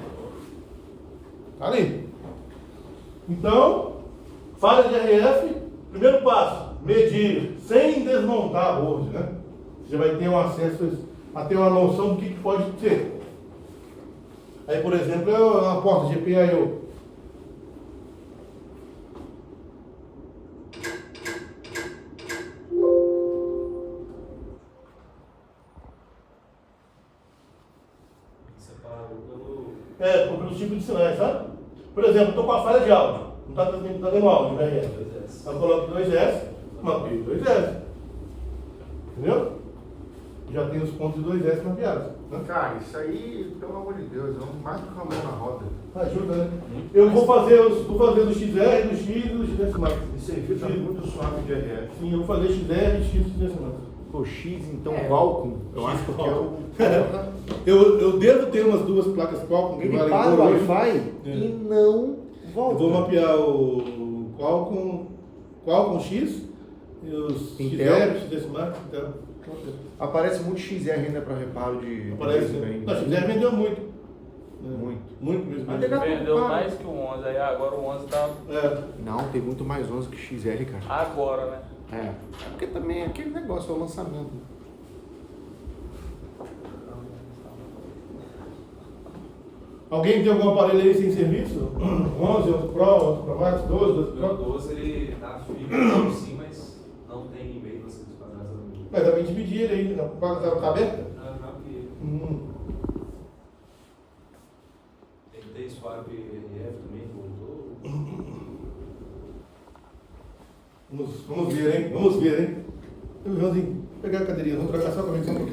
Tá ali. Então, falha de RF, primeiro passo, medir sem desmontar a board, né? Você já vai ter um acesso a ter uma noção do que pode ser. Aí, por exemplo, a porta GPIO. pelos tipos de sinais, sabe? Por exemplo, eu estou com a falha de áudio, não está dando áudio, né? Eu coloco 2S, mapeio 2S. Entendeu? Já tem os pontos de 2S mapeados. Né? Cara, isso aí, pelo amor de Deus, é mais do que uma mão na roda. Ajuda, né? Eu vou fazer do XR, do X e do XS Max. Isso aí fica muito suave de RF. Sim, eu vou fazer XR, X e XS Max. Pô, X, então, Qualcomm, eu acho que é o... Eu devo ter umas 2 placas Qualcomm que Ele valem para o por hoje. Wi-Fi e não volta. Eu vou mapear o Qualcomm X e os Intel. XR, XS Max, Intel. Aparece muito XR ainda para reparo de... Aparece. desempenho. Não, XR vendeu muito. Muito. Muito mesmo. Mas legal. Vendeu mais que o 11, aí agora o 11 tá Não, tem muito mais 11 que XR, cara. agora, né? É porque também é aquele negócio, é o lançamento. Alguém tem algum aparelho aí sem serviço? 11, 11 Pro, 11 Pro Max, 12, 12 O meu Pro? 12 ele tá fibra sim, mas não tem e-mail para vocês para trás do Mas dá pra gente pedir ele aí, tá aberta? Tentei Swap RF também, voltou. Vamos ver, hein? Vamos ver, hein? Eu, Joãozinho, pegar a cadeirinha, vamos trocar só a conexão.